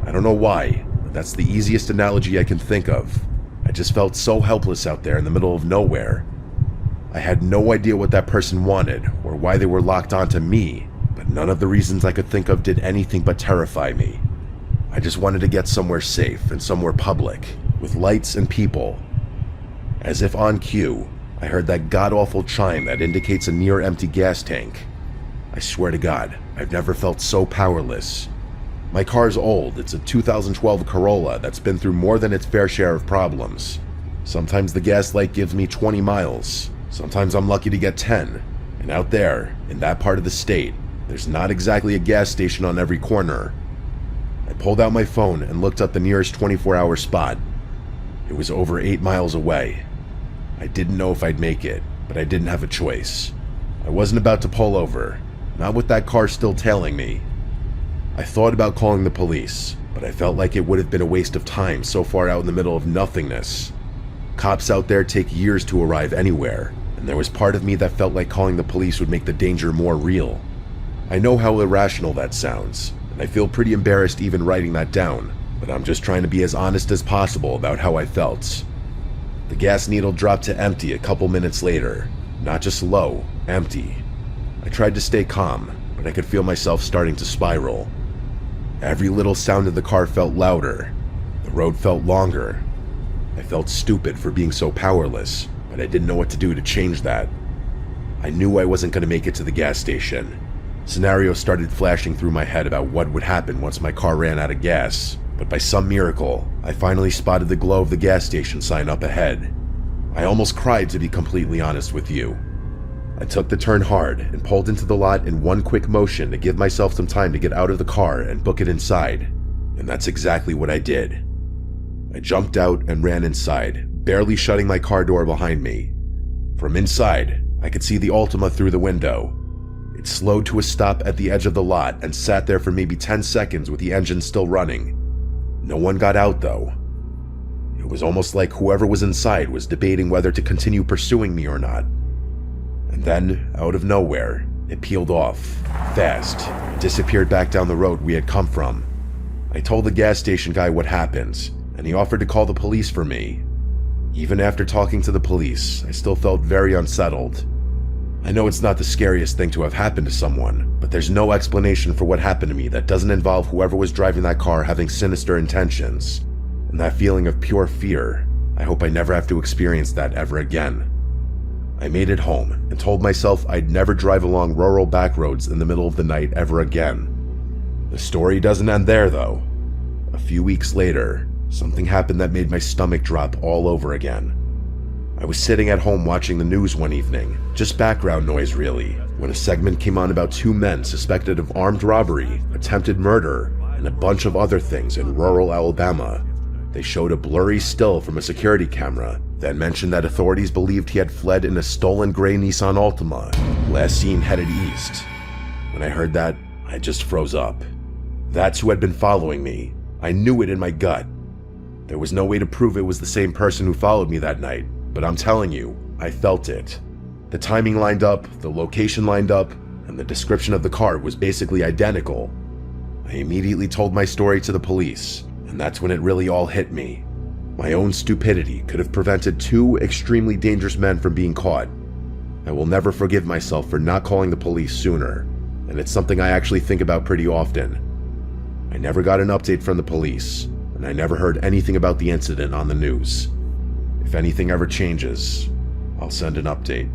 I don't know why, but that's the easiest analogy I can think of. I just felt so helpless out there in the middle of nowhere. I had no idea what that person wanted or why they were locked onto me, but none of the reasons I could think of did anything but terrify me. I just wanted to get somewhere safe and somewhere public, with lights and people. As if on cue, I heard that god-awful chime that indicates a near-empty gas tank. I swear to God, I've never felt so powerless. My car's old. It's a 2012 Corolla that's been through more than its fair share of problems. Sometimes the gas light gives me 20 miles. Sometimes I'm lucky to get 10. And out there, in that part of the state, there's not exactly a gas station on every corner. I pulled out my phone and looked up the nearest 24-hour spot. It was over 8 miles away. I didn't know if I'd make it, but I didn't have a choice. I wasn't about to pull over, not with that car still tailing me. I thought about calling the police, but I felt like it would have been a waste of time so far out in the middle of nothingness. Cops out there take years to arrive anywhere, and there was part of me that felt like calling the police would make the danger more real. I know how irrational that sounds, and I feel pretty embarrassed even writing that down, but I'm just trying to be as honest as possible about how I felt. The gas needle dropped to empty a couple minutes later. Not just low, empty. I tried to stay calm, but I could feel myself starting to spiral. Every little sound in the car felt louder. The road felt longer. I felt stupid for being so powerless, but I didn't know what to do to change that. I knew I wasn't going to make it to the gas station. Scenarios started flashing through my head about what would happen once my car ran out of gas. But by some miracle, I finally spotted the glow of the gas station sign up ahead. I almost cried, to be completely honest with you. I took the turn hard and pulled into the lot in one quick motion to give myself some time to get out of the car and book it inside. And that's exactly what I did. I jumped out and ran inside, barely shutting my car door behind me. From inside, I could see the Altima through the window. It slowed to a stop at the edge of the lot and sat there for maybe 10 seconds with the engine still running. No one got out, though. It was almost like whoever was inside was debating whether to continue pursuing me or not. And then, out of nowhere, it peeled off, fast, and disappeared back down the road we had come from. I told the gas station guy what happened, and he offered to call the police for me. Even after talking to the police, I still felt very unsettled. I know it's not the scariest thing to have happened to someone, but there's no explanation for what happened to me that doesn't involve whoever was driving that car having sinister intentions. And that feeling of pure fear, I hope I never have to experience that ever again. I made it home and told myself I'd never drive along rural back roads in the middle of the night ever again. The story doesn't end there, though. A few weeks later, something happened that made my stomach drop all over again. I was sitting at home watching the news one evening, just background noise really, when a segment came on about 2 men suspected of armed robbery, attempted murder, and a bunch of other things in rural Alabama. They showed a blurry still from a security camera, then mentioned that authorities believed he had fled in a stolen gray Nissan Altima, last seen headed east. When I heard that, I just froze up. That's who had been following me. I knew it in my gut. There was no way to prove it was the same person who followed me that night, but I'm telling you, I felt it. The timing lined up, the location lined up, and the description of the car was basically identical. I immediately told my story to the police, and that's when it really all hit me. My own stupidity could have prevented 2 extremely dangerous men from being caught. I will never forgive myself for not calling the police sooner, and it's something I actually think about pretty often. I never got an update from the police, and I never heard anything about the incident on the news. If anything ever changes, I'll send an update.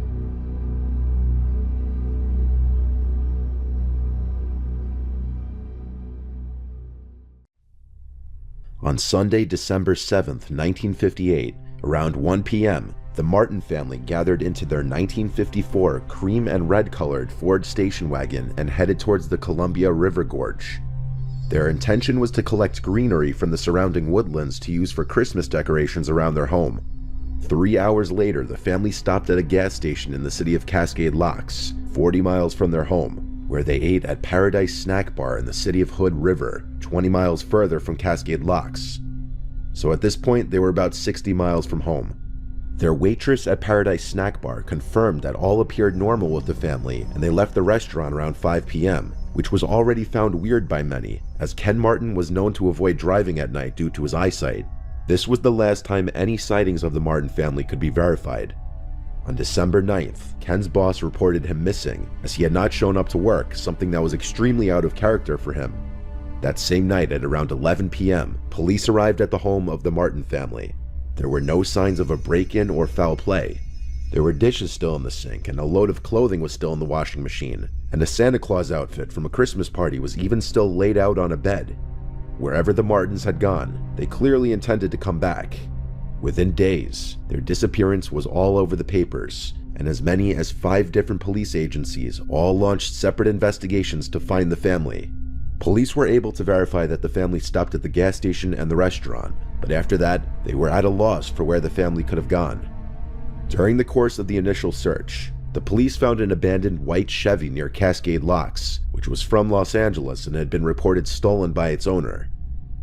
On Sunday, December 7th, 1958, around 1 p.m., the Martin family gathered into their 1954 cream and red-colored Ford station wagon and headed towards the Columbia River Gorge. Their intention was to collect greenery from the surrounding woodlands to use for Christmas decorations around their home. 3 hours later, the family stopped at a gas station in the city of Cascade Locks, 40 miles from their home, where they ate at Paradise Snack Bar in the city of Hood River, 20 miles further from Cascade Locks. So at this point, they were about 60 miles from home. Their waitress at Paradise Snack Bar confirmed that all appeared normal with the family, and they left the restaurant around 5 p.m., which was already found weird by many, as Ken Martin was known to avoid driving at night due to his eyesight. This was the last time any sightings of the Martin family could be verified. On December 9th, Ken's boss reported him missing, as he had not shown up to work, something that was extremely out of character for him. That same night at around 11 p.m., police arrived at the home of the Martin family. There were no signs of a break-in or foul play. There were dishes still in the sink, and a load of clothing was still in the washing machine, and a Santa Claus outfit from a Christmas party was even still laid out on a bed. Wherever the Martins had gone, they clearly intended to come back. Within days, their disappearance was all over the papers, and as many as 5 different police agencies all launched separate investigations to find the family. Police were able to verify that the family stopped at the gas station and the restaurant, but after that, they were at a loss for where the family could have gone. During the course of the initial search, the police found an abandoned white Chevy near Cascade Locks, which was from Los Angeles and had been reported stolen by its owner.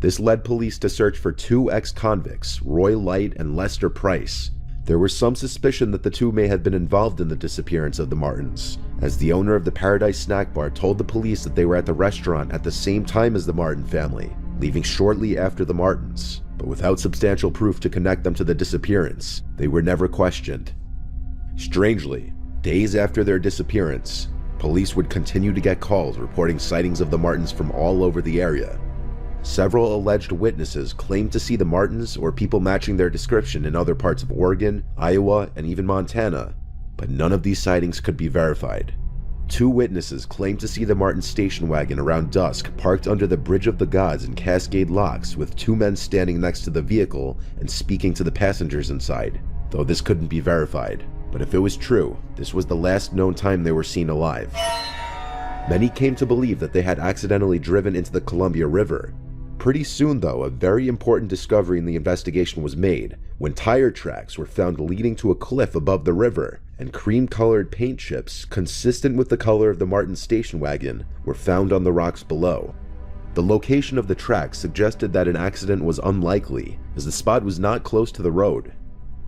This led police to search for 2 ex-convicts, Roy Light and Lester Price. There was some suspicion that the two may have been involved in the disappearance of the Martins, as the owner of the Paradise Snack Bar told the police that they were at the restaurant at the same time as the Martin family, leaving shortly after the Martins, but without substantial proof to connect them to the disappearance. They were never questioned. Strangely, days after their disappearance, police would continue to get calls reporting sightings of the Martins from all over the area. Several alleged witnesses claimed to see the Martins or people matching their description in other parts of Oregon, Iowa, and even Montana, but none of these sightings could be verified. 2 witnesses claimed to see the Martin station wagon around dusk parked under the Bridge of the Gods in Cascade Locks with 2 men standing next to the vehicle and speaking to the passengers inside, though this couldn't be verified. But if it was true, this was the last known time they were seen alive. Many came to believe that they had accidentally driven into the Columbia River. Pretty soon, though, a very important discovery in the investigation was made when tire tracks were found leading to a cliff above the river, and cream-colored paint chips, consistent with the color of the Martin station wagon, were found on the rocks below. The location of the tracks suggested that an accident was unlikely, as the spot was not close to the road.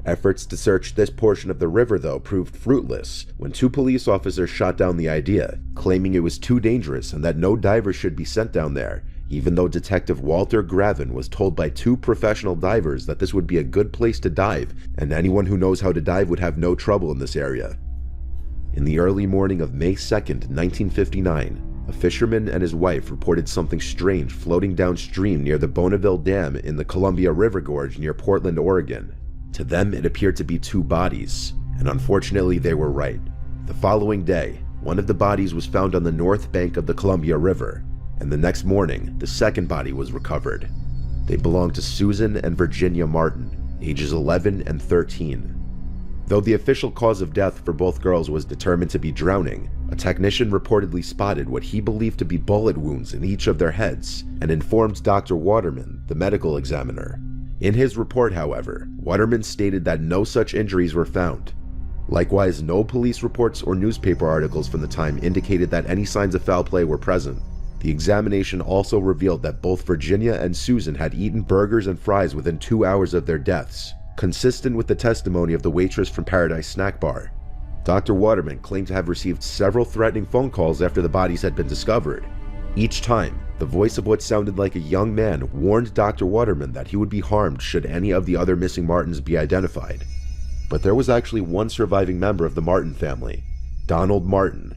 Efforts to search this portion of the river, though, proved fruitless when 2 police officers shot down the idea, claiming it was too dangerous and that no divers should be sent down there, even though Detective Walter Gravin was told by 2 professional divers that this would be a good place to dive and anyone who knows how to dive would have no trouble in this area. In the early morning of May 2nd, 1959, a fisherman and his wife reported something strange floating downstream near the Bonneville Dam in the Columbia River Gorge near Portland, Oregon. To them, it appeared to be 2 bodies, and unfortunately they were right. The following day, one of the bodies was found on the north bank of the Columbia River, and the next morning, the second body was recovered. They belonged to Susan and Virginia Martin, ages 11 and 13. Though the official cause of death for both girls was determined to be drowning, a technician reportedly spotted what he believed to be bullet wounds in each of their heads and informed Dr. Waterman, the medical examiner. In his report, however, Waterman stated that no such injuries were found. Likewise, no police reports or newspaper articles from the time indicated that any signs of foul play were present. The examination also revealed that both Virginia and Susan had eaten burgers and fries within 2 hours of their deaths, consistent with the testimony of the waitress from Paradise Snack Bar. Dr. Waterman claimed to have received several threatening phone calls after the bodies had been discovered. Each time, the voice of what sounded like a young man warned Dr. Waterman that he would be harmed should any of the other missing Martins be identified. But there was actually one surviving member of the Martin family, Donald Martin.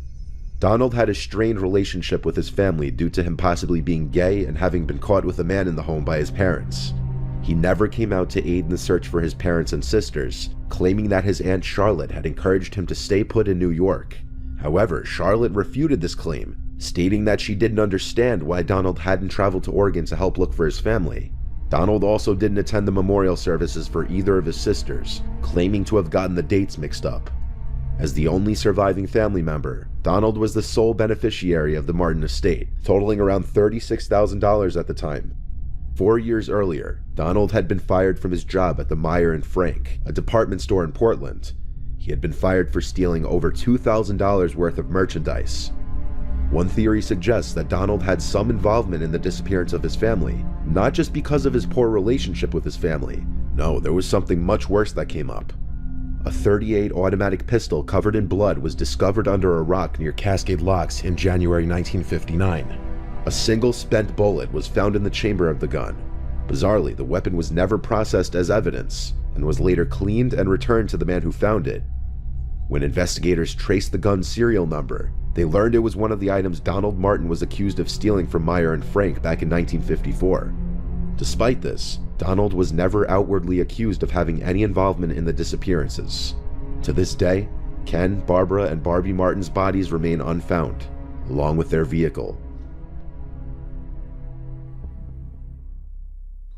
Donald had a strained relationship with his family due to him possibly being gay and having been caught with a man in the home by his parents. He never came out to aid in the search for his parents and sisters, claiming that his Aunt Charlotte had encouraged him to stay put in New York. However, Charlotte refuted this claim, stating that she didn't understand why Donald hadn't traveled to Oregon to help look for his family. Donald also didn't attend the memorial services for either of his sisters, claiming to have gotten the dates mixed up. As the only surviving family member, Donald was the sole beneficiary of the Martin estate, totaling around $36,000 at the time. 4 years earlier, Donald had been fired from his job at the Meyer and Frank, a department store in Portland. He had been fired for stealing over $2,000 worth of merchandise. One theory suggests that Donald had some involvement in the disappearance of his family, not just because of his poor relationship with his family. No, there was something much worse that came up. A .38 automatic pistol covered in blood was discovered under a rock near Cascade Locks in January 1959. A single spent bullet was found in the chamber of the gun. Bizarrely, the weapon was never processed as evidence and was later cleaned and returned to the man who found it. When investigators traced the gun's serial number, they learned it was one of the items Donald Martin was accused of stealing from Meyer and Frank back in 1954. Despite this, Donald was never outwardly accused of having any involvement in the disappearances. To this day, Ken, Barbara, and Barbie Martin's bodies remain unfound, along with their vehicle.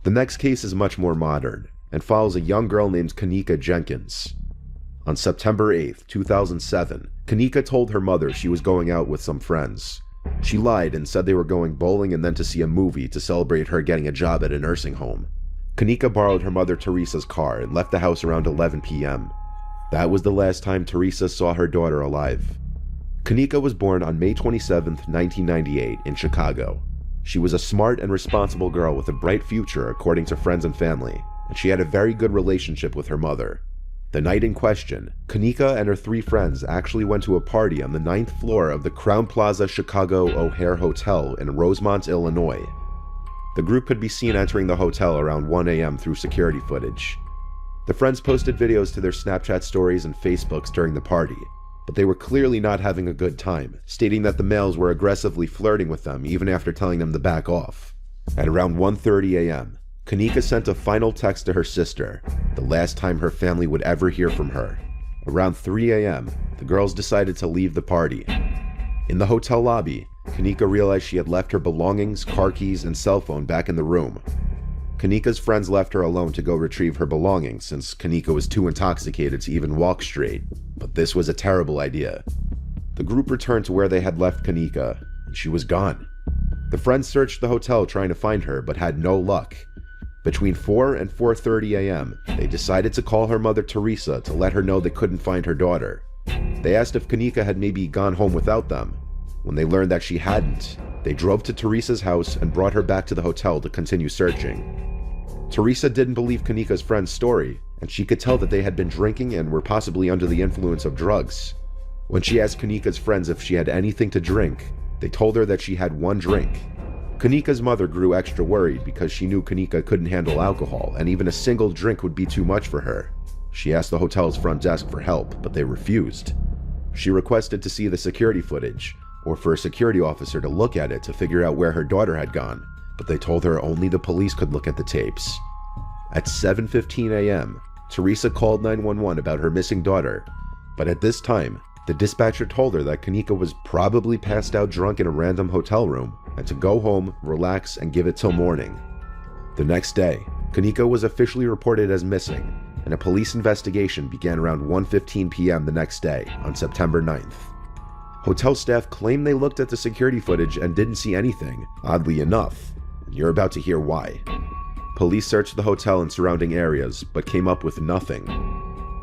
The next case is much more modern, and follows a young girl named Kanika Jenkins. On September 8, 2007, Kanika told her mother she was going out with some friends. She lied and said they were going bowling and then to see a movie to celebrate her getting a job at a nursing home. Kanika borrowed her mother Teresa's car and left the house around 11 p.m. That was the last time Teresa saw her daughter alive. Kanika was born on May 27, 1998, in Chicago. She was a smart and responsible girl with a bright future according to friends and family, and she had a very good relationship with her mother. The night in question, Kanika and her 3 friends actually went to a party on the 9th floor of the Crown Plaza Chicago O'Hare Hotel in Rosemont, Illinois. The group could be seen entering the hotel around 1 a.m. through security footage. The friends posted videos to their Snapchat stories and Facebooks during the party, but they were clearly not having a good time, stating that the males were aggressively flirting with them even after telling them to back off. At around 1:30 a.m., Kanika sent a final text to her sister, the last time her family would ever hear from her. Around 3 a.m., the girls decided to leave the party. In the hotel lobby, Kanika realized she had left her belongings, car keys, and cell phone back in the room. Kanika's friends left her alone to go retrieve her belongings since Kanika was too intoxicated to even walk straight, but this was a terrible idea. The group returned to where they had left Kanika, and she was gone. The friends searched the hotel trying to find her, but had no luck. Between 4 and 4:30 a.m., they decided to call her mother Teresa to let her know they couldn't find her daughter. They asked if Kanika had maybe gone home without them. When they learned that she hadn't, they drove to Teresa's house and brought her back to the hotel to continue searching. Teresa didn't believe Kanika's friend's story, and she could tell that they had been drinking and were possibly under the influence of drugs. When she asked Kanika's friends if she had anything to drink, they told her that she had 1 drink. Kanika's mother grew extra worried because she knew Kanika couldn't handle alcohol, and even a single drink would be too much for her. She asked the hotel's front desk for help, but they refused. She requested to see the security footage, or for a security officer to look at it to figure out where her daughter had gone, but they told her only the police could look at the tapes. At 7:15 a.m., Teresa called 911 about her missing daughter, but at this time, the dispatcher told her that Kanika was probably passed out drunk in a random hotel room and to go home, relax, and give it till morning. The next day, Kanika was officially reported as missing, and a police investigation began around 1:15 p.m. the next day, on September 9th. Hotel staff claimed they looked at the security footage and didn't see anything, oddly enough, and you're about to hear why. Police searched the hotel and surrounding areas, but came up with nothing.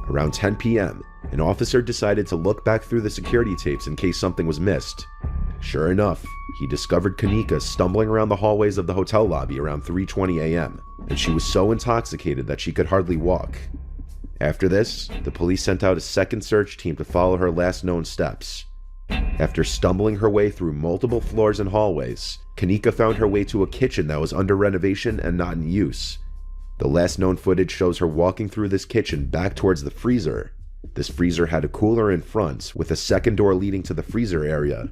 Around 10 p.m., an officer decided to look back through the security tapes in case something was missed. Sure enough, he discovered Kanika stumbling around the hallways of the hotel lobby around 3:20 a.m., and she was so intoxicated that she could hardly walk. After this, the police sent out a second search team to follow her last known steps. After stumbling her way through multiple floors and hallways, Kanika found her way to a kitchen that was under renovation and not in use. The last known footage shows her walking through this kitchen back towards the freezer. This freezer had a cooler in front, with a second door leading to the freezer area.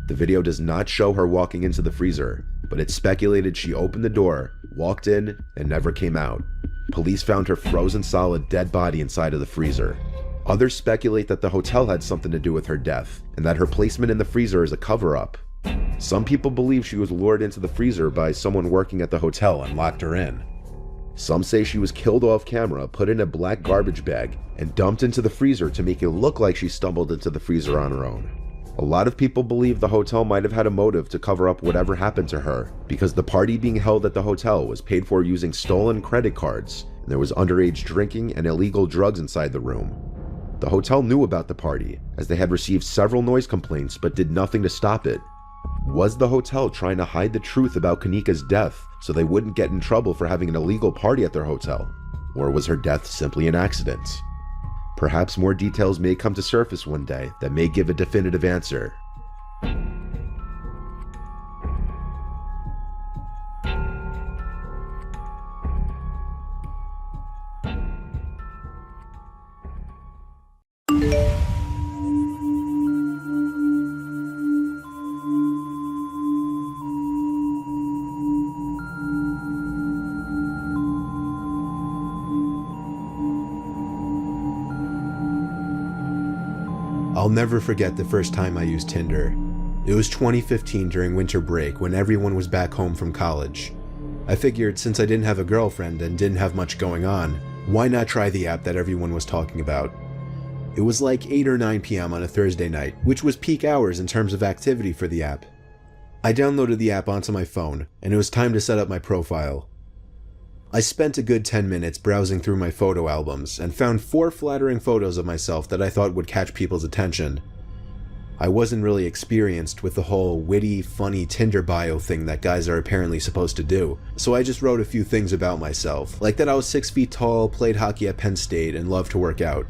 The video does not show her walking into the freezer, but it's speculated she opened the door, walked in, and never came out. Police found her frozen solid dead body inside of the freezer. Others speculate that the hotel had something to do with her death, and that her placement in the freezer is a cover-up. Some people believe she was lured into the freezer by someone working at the hotel and locked her in. Some say she was killed off camera, put in a black garbage bag, and dumped into the freezer to make it look like she stumbled into the freezer on her own. A lot of people believe the hotel might have had a motive to cover up whatever happened to her, because the party being held at the hotel was paid for using stolen credit cards, and there was underage drinking and illegal drugs inside the room. The hotel knew about the party, as they had received several noise complaints but did nothing to stop it. Was the hotel trying to hide the truth about Kanika's death so they wouldn't get in trouble for having an illegal party at their hotel? Or was her death simply an accident? Perhaps more details may come to surface one day that may give a definitive answer. I'll never forget the first time I used Tinder. It was 2015 during winter break when everyone was back home from college. I figured since I didn't have a girlfriend and didn't have much going on, why not try the app that everyone was talking about? It was like 8 or 9 p.m. on a Thursday night, which was peak hours in terms of activity for the app. I downloaded the app onto my phone, and it was time to set up my profile. I spent a good 10 minutes browsing through my photo albums and found 4 flattering photos of myself that I thought would catch people's attention. I wasn't really experienced with the whole witty, funny Tinder bio thing that guys are apparently supposed to do, so I just wrote a few things about myself, like that I was 6 feet tall, played hockey at Penn State, and loved to work out.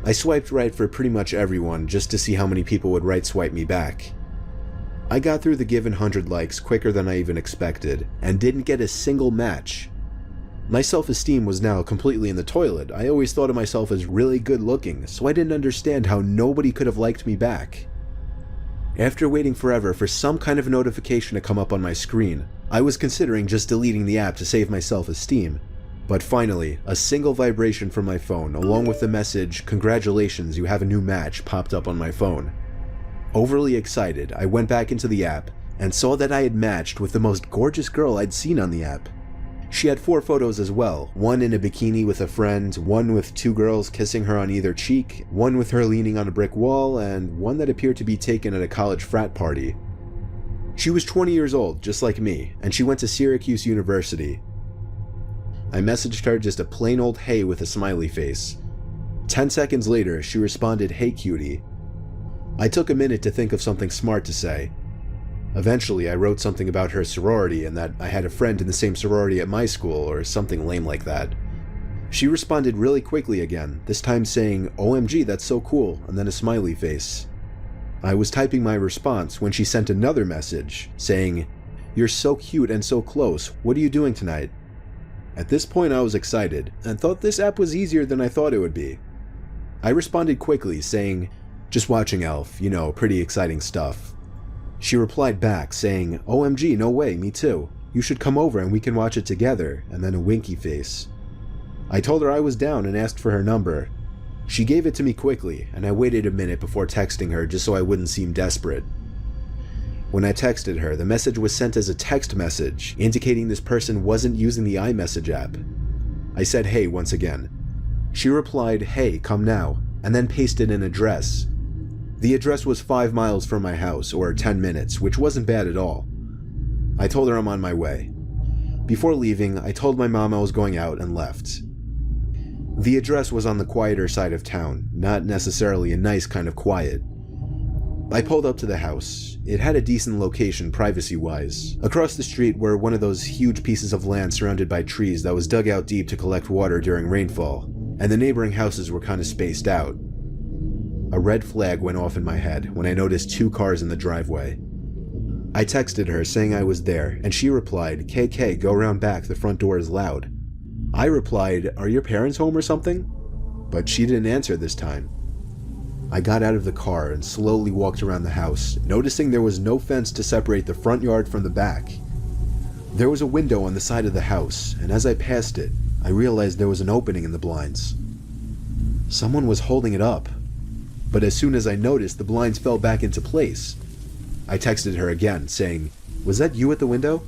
I swiped right for pretty much everyone just to see how many people would right swipe me back. I got through the given 100 likes quicker than I even expected, and didn't get a single match. My self-esteem was now completely in the toilet. I always thought of myself as really good looking, so I didn't understand how nobody could have liked me back. After waiting forever for some kind of notification to come up on my screen, I was considering just deleting the app to save my self-esteem. But finally, a single vibration from my phone, along with the message, "Congratulations, you have a new match," popped up on my phone. Overly excited, I went back into the app and saw that I had matched with the most gorgeous girl I'd seen on the app. She had 4 photos as well, one in a bikini with a friend, one with 2 girls kissing her on either cheek, one with her leaning on a brick wall, and one that appeared to be taken at a college frat party. She was 20 years old, just like me, and she went to Syracuse University. I messaged her just a plain old hey with a smiley face. 10 seconds later, she responded, "Hey cutie." I took a minute to think of something smart to say. Eventually, I wrote something about her sorority and that I had a friend in the same sorority at my school, or something lame like that. She responded really quickly again, this time saying, "OMG, that's so cool," and then a smiley face. I was typing my response when she sent another message, saying, "You're so cute and so close, what are you doing tonight?" At this point I was excited, and thought this app was easier than I thought it would be. I responded quickly, saying, "Just watching Elf, you know, pretty exciting stuff." She replied back, saying, "OMG, no way, me too. You should come over and we can watch it together," and then a winky face. I told her I was down and asked for her number. She gave it to me quickly, and I waited a minute before texting her just so I wouldn't seem desperate. When I texted her, the message was sent as a text message, indicating this person wasn't using the iMessage app. I said hey once again. She replied, "Hey, come now," and then pasted an address. The address was 5 miles from my house, or 10 minutes, which wasn't bad at all. I told her I'm on my way. Before leaving, I told my mom I was going out and left. The address was on the quieter side of town, not necessarily a nice kind of quiet. I pulled up to the house. It had a decent location privacy-wise. Across the street were one of those huge pieces of land surrounded by trees that was dug out deep to collect water during rainfall, and the neighboring houses were kind of spaced out. A red flag went off in my head when I noticed 2 cars in the driveway. I texted her saying I was there, and she replied, "KK, go around back, the front door is loud." I replied, "Are your parents home or something?" But she didn't answer this time. I got out of the car and slowly walked around the house, noticing there was no fence to separate the front yard from the back. There was a window on the side of the house, and as I passed it, I realized there was an opening in the blinds. Someone was holding it up. But as soon as I noticed, the blinds fell back into place. I texted her again, saying, "Was that you at the window?"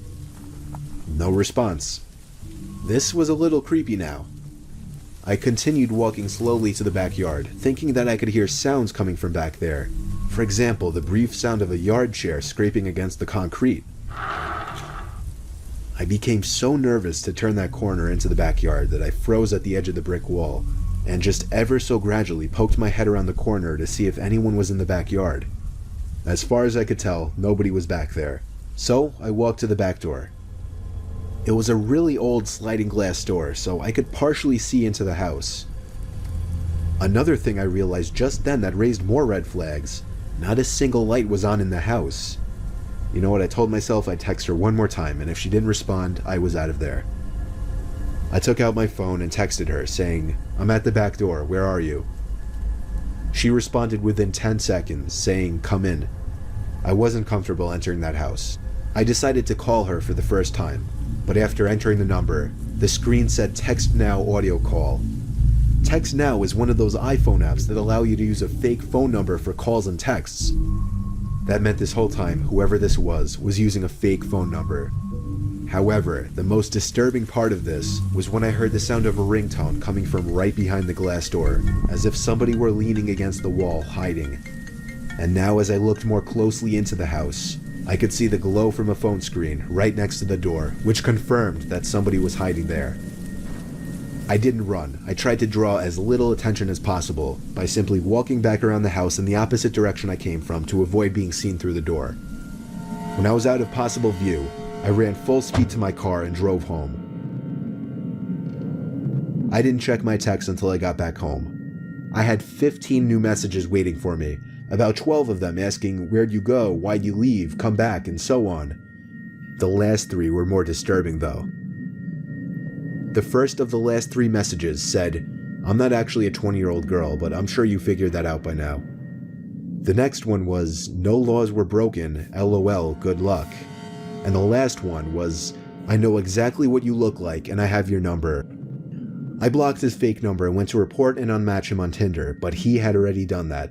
No response. This was a little creepy now. I continued walking slowly to the backyard, thinking that I could hear sounds coming from back there. For example, the brief sound of a yard chair scraping against the concrete. I became so nervous to turn that corner into the backyard that I froze at the edge of the brick wall, and just ever so gradually poked my head around the corner to see if anyone was in the backyard. As far as I could tell, nobody was back there, so I walked to the back door. It was a really old sliding glass door, so I could partially see into the house. Another thing I realized just then that raised more red flags: not a single light was on in the house. You know what, I told myself I'd text her one more time, and if she didn't respond, I was out of there. I took out my phone and texted her, saying, "I'm at the back door, where are you?" She responded within 10 seconds, saying, "Come in." I wasn't comfortable entering that house. I decided to call her for the first time, but after entering the number, the screen said "Text Now audio call." Text Now is one of those iPhone apps that allow you to use a fake phone number for calls and texts. That meant this whole time, whoever this was using a fake phone number. However, the most disturbing part of this was when I heard the sound of a ringtone coming from right behind the glass door, as if somebody were leaning against the wall, hiding. And now as I looked more closely into the house, I could see the glow from a phone screen right next to the door, which confirmed that somebody was hiding there. I didn't run. I tried to draw as little attention as possible by simply walking back around the house in the opposite direction I came from to avoid being seen through the door. When I was out of possible view, I ran full speed to my car and drove home. I didn't check my text until I got back home. I had 15 new messages waiting for me, about 12 of them asking where'd you go, why'd you leave, come back, and so on. The last 3 were more disturbing though. The first of the last 3 messages said, "I'm not actually a 20-year-old girl, but I'm sure you figured that out by now." The next one was, "No laws were broken, LOL, good luck." And the last one was, "I know exactly what you look like and I have your number." I blocked his fake number and went to report and unmatch him on Tinder, but he had already done that.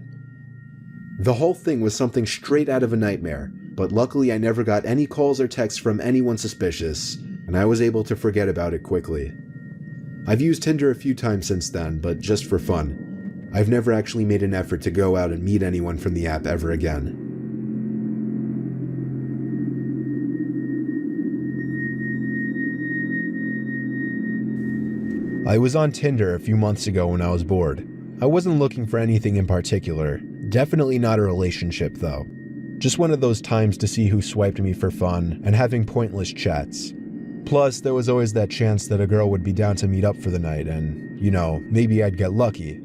The whole thing was something straight out of a nightmare, but luckily I never got any calls or texts from anyone suspicious, and I was able to forget about it quickly. I've used Tinder a few times since then, but just for fun. I've never actually made an effort to go out and meet anyone from the app ever again. I was on Tinder a few months ago when I was bored. I wasn't looking for anything in particular. Definitely not a relationship though. Just one of those times to see who swiped me for fun and having pointless chats. Plus, there was always that chance that a girl would be down to meet up for the night and, maybe I'd get lucky.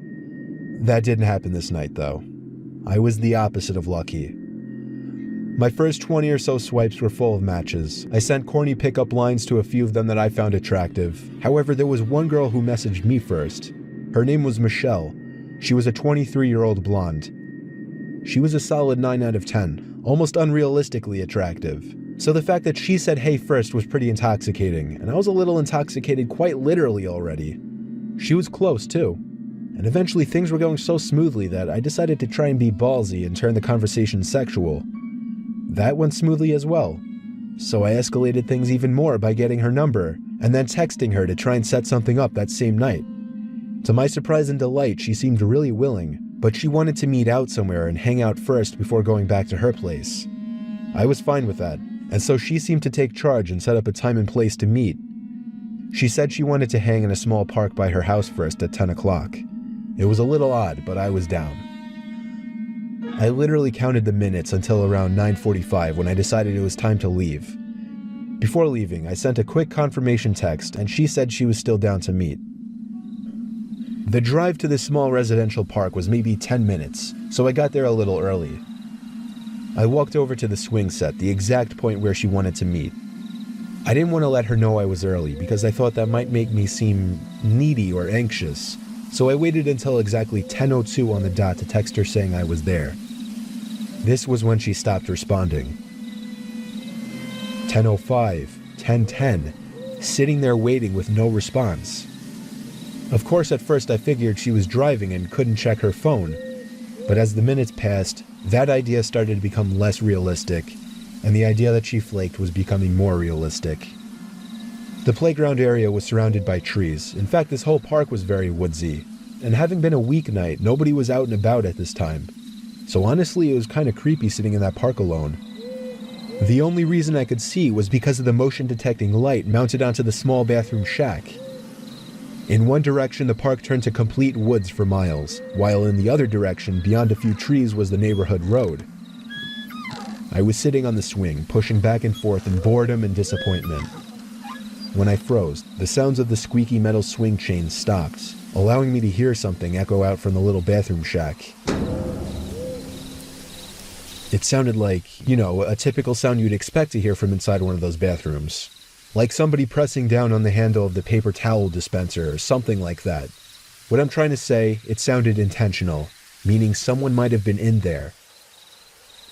That didn't happen this night though. I was the opposite of lucky. My first 20 or so swipes were full of matches. I sent corny pickup lines to a few of them that I found attractive. However, there was one girl who messaged me first. Her name was Michelle. She was a 23-year-old blonde. She was a solid 9 out of 10, almost unrealistically attractive. So the fact that she said hey first was pretty intoxicating, and I was a little intoxicated quite literally already. She was close too. And eventually things were going so smoothly that I decided to try and be ballsy and turn the conversation sexual. That went smoothly as well. So I escalated things even more by getting her number, and then texting her to try and set something up that same night. To my surprise and delight, she seemed really willing, but she wanted to meet out somewhere and hang out first before going back to her place. I was fine with that, and so she seemed to take charge and set up a time and place to meet. She said she wanted to hang in a small park by her house first at 10 o'clock. It was a little odd, but I was down. I literally counted the minutes until around 9:45 when I decided it was time to leave. Before leaving, I sent a quick confirmation text and she said she was still down to meet. The drive to this small residential park was maybe 10 minutes, so I got there a little early. I walked over to the swing set, the exact point where she wanted to meet. I didn't want to let her know I was early because I thought that might make me seem needy or anxious, so I waited until exactly 10:02 on the dot to text her saying I was there. This was when she stopped responding. 10:05, 10:10, sitting there waiting with no response. Of course, at first I figured she was driving and couldn't check her phone, but as the minutes passed, that idea started to become less realistic, and the idea that she flaked was becoming more realistic. The playground area was surrounded by trees. In fact, this whole park was very woodsy. And having been a weeknight, nobody was out and about at this time. So honestly, it was kind of creepy sitting in that park alone. The only reason I could see was because of the motion detecting light mounted onto the small bathroom shack. In one direction, the park turned to complete woods for miles, while in the other direction, beyond a few trees, was the neighborhood road. I was sitting on the swing, pushing back and forth in boredom and disappointment. When I froze, the sounds of the squeaky metal swing chains stopped, allowing me to hear something echo out from the little bathroom shack. It sounded like, a typical sound you'd expect to hear from inside one of those bathrooms. Like somebody pressing down on the handle of the paper towel dispenser or something like that. What I'm trying to say, it sounded intentional, meaning someone might have been in there.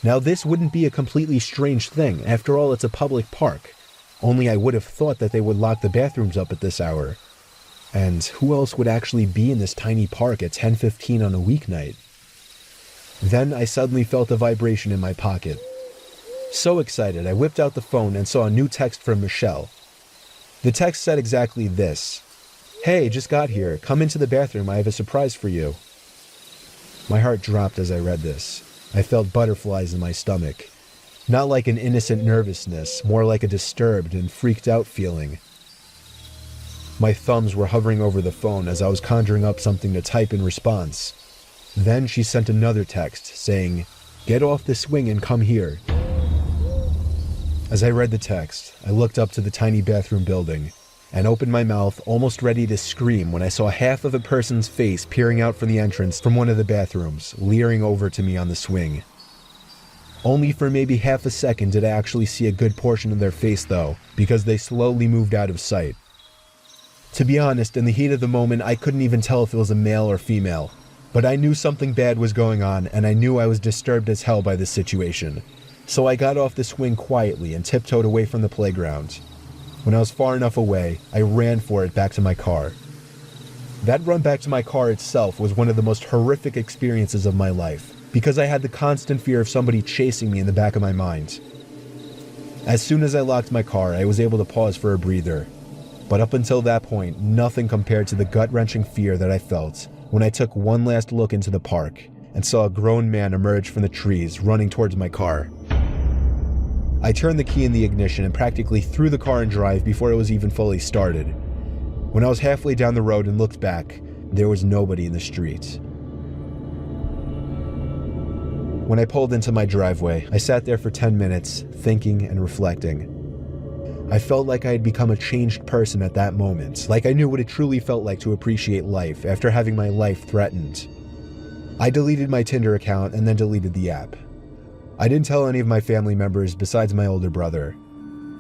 Now this wouldn't be a completely strange thing, after all it's a public park. Only I would have thought that they would lock the bathrooms up at this hour. And who else would actually be in this tiny park at 10:15 on a weeknight? Then I suddenly felt a vibration in my pocket. So excited, I whipped out the phone and saw a new text from Michelle. The text said exactly this: "Hey, just got here. Come into the bathroom. I have a surprise for you." My heart dropped as I read this. I felt butterflies in my stomach. Not like an innocent nervousness, more like a disturbed and freaked out feeling. My thumbs were hovering over the phone as I was conjuring up something to type in response. Then she sent another text saying, "Get off the swing and come here." As I read the text, I looked up to the tiny bathroom building and opened my mouth, almost ready to scream, when I saw half of a person's face peering out from the entrance from one of the bathrooms, leering over to me on the swing. Only for maybe half a second did I actually see a good portion of their face though, because they slowly moved out of sight. To be honest, in the heat of the moment, I couldn't even tell if it was a male or female. But I knew something bad was going on, and I knew I was disturbed as hell by this situation. So I got off the swing quietly and tiptoed away from the playground. When I was far enough away, I ran for it back to my car. That run back to my car itself was one of the most horrific experiences of my life, because I had the constant fear of somebody chasing me in the back of my mind. As soon as I locked my car, I was able to pause for a breather. But up until that point, nothing compared to the gut-wrenching fear that I felt when I took one last look into the park and saw a grown man emerge from the trees running towards my car. I turned the key in the ignition and practically threw the car in drive before it was even fully started. When I was halfway down the road and looked back, there was nobody in the street. When I pulled into my driveway, I sat there for 10 minutes, thinking and reflecting. I felt like I had become a changed person at that moment, like I knew what it truly felt like to appreciate life after having my life threatened. I deleted my Tinder account and then deleted the app. I didn't tell any of my family members besides my older brother.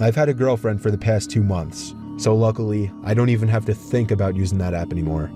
I've had a girlfriend for the past 2 months, so luckily, I don't even have to think about using that app anymore.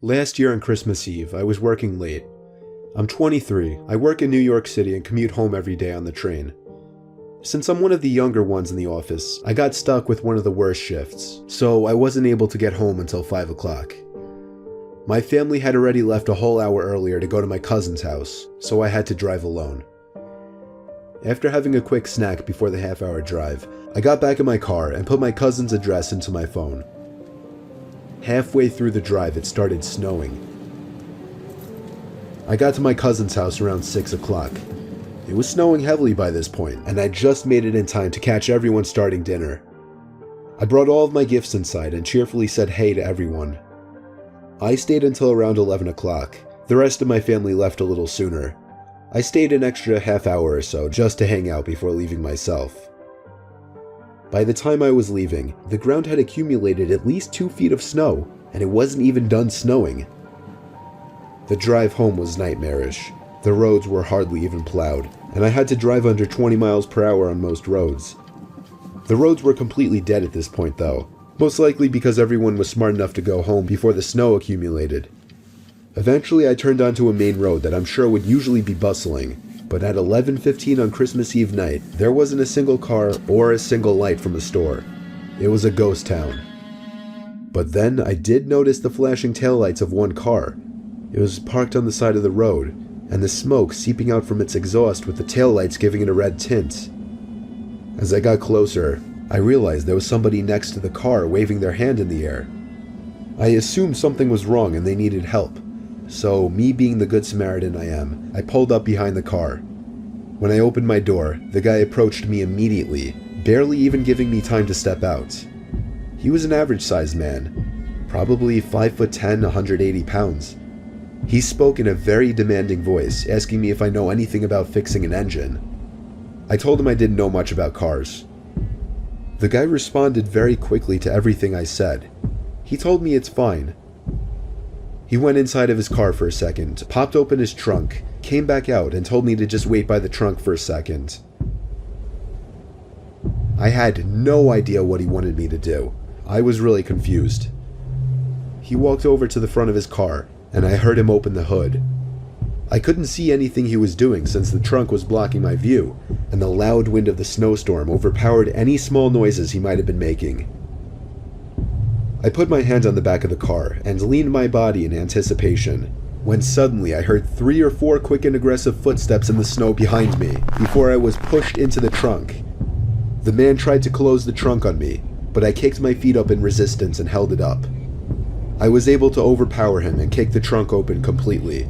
Last year on Christmas Eve, I was working late. I'm 23, I work in New York City and commute home every day on the train. Since I'm one of the younger ones in the office, I got stuck with one of the worst shifts, so I wasn't able to get home until 5 o'clock. My family had already left a whole hour earlier to go to my cousin's house, so I had to drive alone. After having a quick snack before the half-hour drive, I got back in my car and put my cousin's address into my phone. Halfway through the drive, it started snowing. I got to my cousin's house around 6 o'clock. It was snowing heavily by this point, and I just made it in time to catch everyone starting dinner. I brought all of my gifts inside and cheerfully said hey to everyone. I stayed until around 11 o'clock. The rest of my family left a little sooner. I stayed an extra half hour or so just to hang out before leaving myself. By the time I was leaving, the ground had accumulated at least 2 feet of snow, and it wasn't even done snowing. The drive home was nightmarish. The roads were hardly even plowed, and I had to drive under 20 miles per hour on most roads. The roads were completely dead at this point though, most likely because everyone was smart enough to go home before the snow accumulated. Eventually I turned onto a main road that I'm sure would usually be bustling, but at 11:15 on Christmas Eve night, there wasn't a single car or a single light from a store. It was a ghost town. But then I did notice the flashing taillights of one car. It was parked on the side of the road, and the smoke seeping out from its exhaust with the taillights giving it a red tint. As I got closer, I realized there was somebody next to the car waving their hand in the air. I assumed something was wrong and they needed help, so me being the good Samaritan I am, I pulled up behind the car. When I opened my door, the guy approached me immediately, barely even giving me time to step out. He was an average-sized man, probably 5'10", 180 pounds. He spoke in a very demanding voice, asking me if I know anything about fixing an engine. I told him I didn't know much about cars. The guy responded very quickly to everything I said. He told me it's fine. He went inside of his car for a second, popped open his trunk, came back out and told me to just wait by the trunk for a second. I had no idea what he wanted me to do. I was really confused. He walked over to the front of his car, and I heard him open the hood. I couldn't see anything he was doing since the trunk was blocking my view, and the loud wind of the snowstorm overpowered any small noises he might have been making. I put my hand on the back of the car and leaned my body in anticipation, when suddenly I heard 3 or 4 quick and aggressive footsteps in the snow behind me before I was pushed into the trunk. The man tried to close the trunk on me, but I kicked my feet up in resistance and held it up. I was able to overpower him and kick the trunk open completely.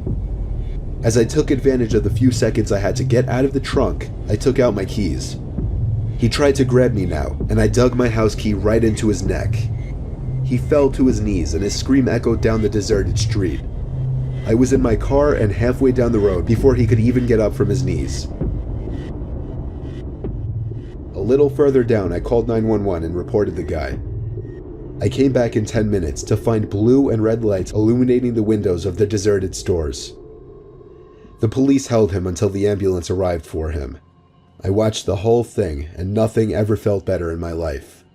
As I took advantage of the few seconds I had to get out of the trunk, I took out my keys. He tried to grab me now, and I dug my house key right into his neck. He fell to his knees and his scream echoed down the deserted street. I was in my car and halfway down the road before he could even get up from his knees. A little further down, I called 911 and reported the guy. I came back in 10 minutes to find blue and red lights illuminating the windows of the deserted stores. The police held him until the ambulance arrived for him. I watched the whole thing, and nothing ever felt better in my life.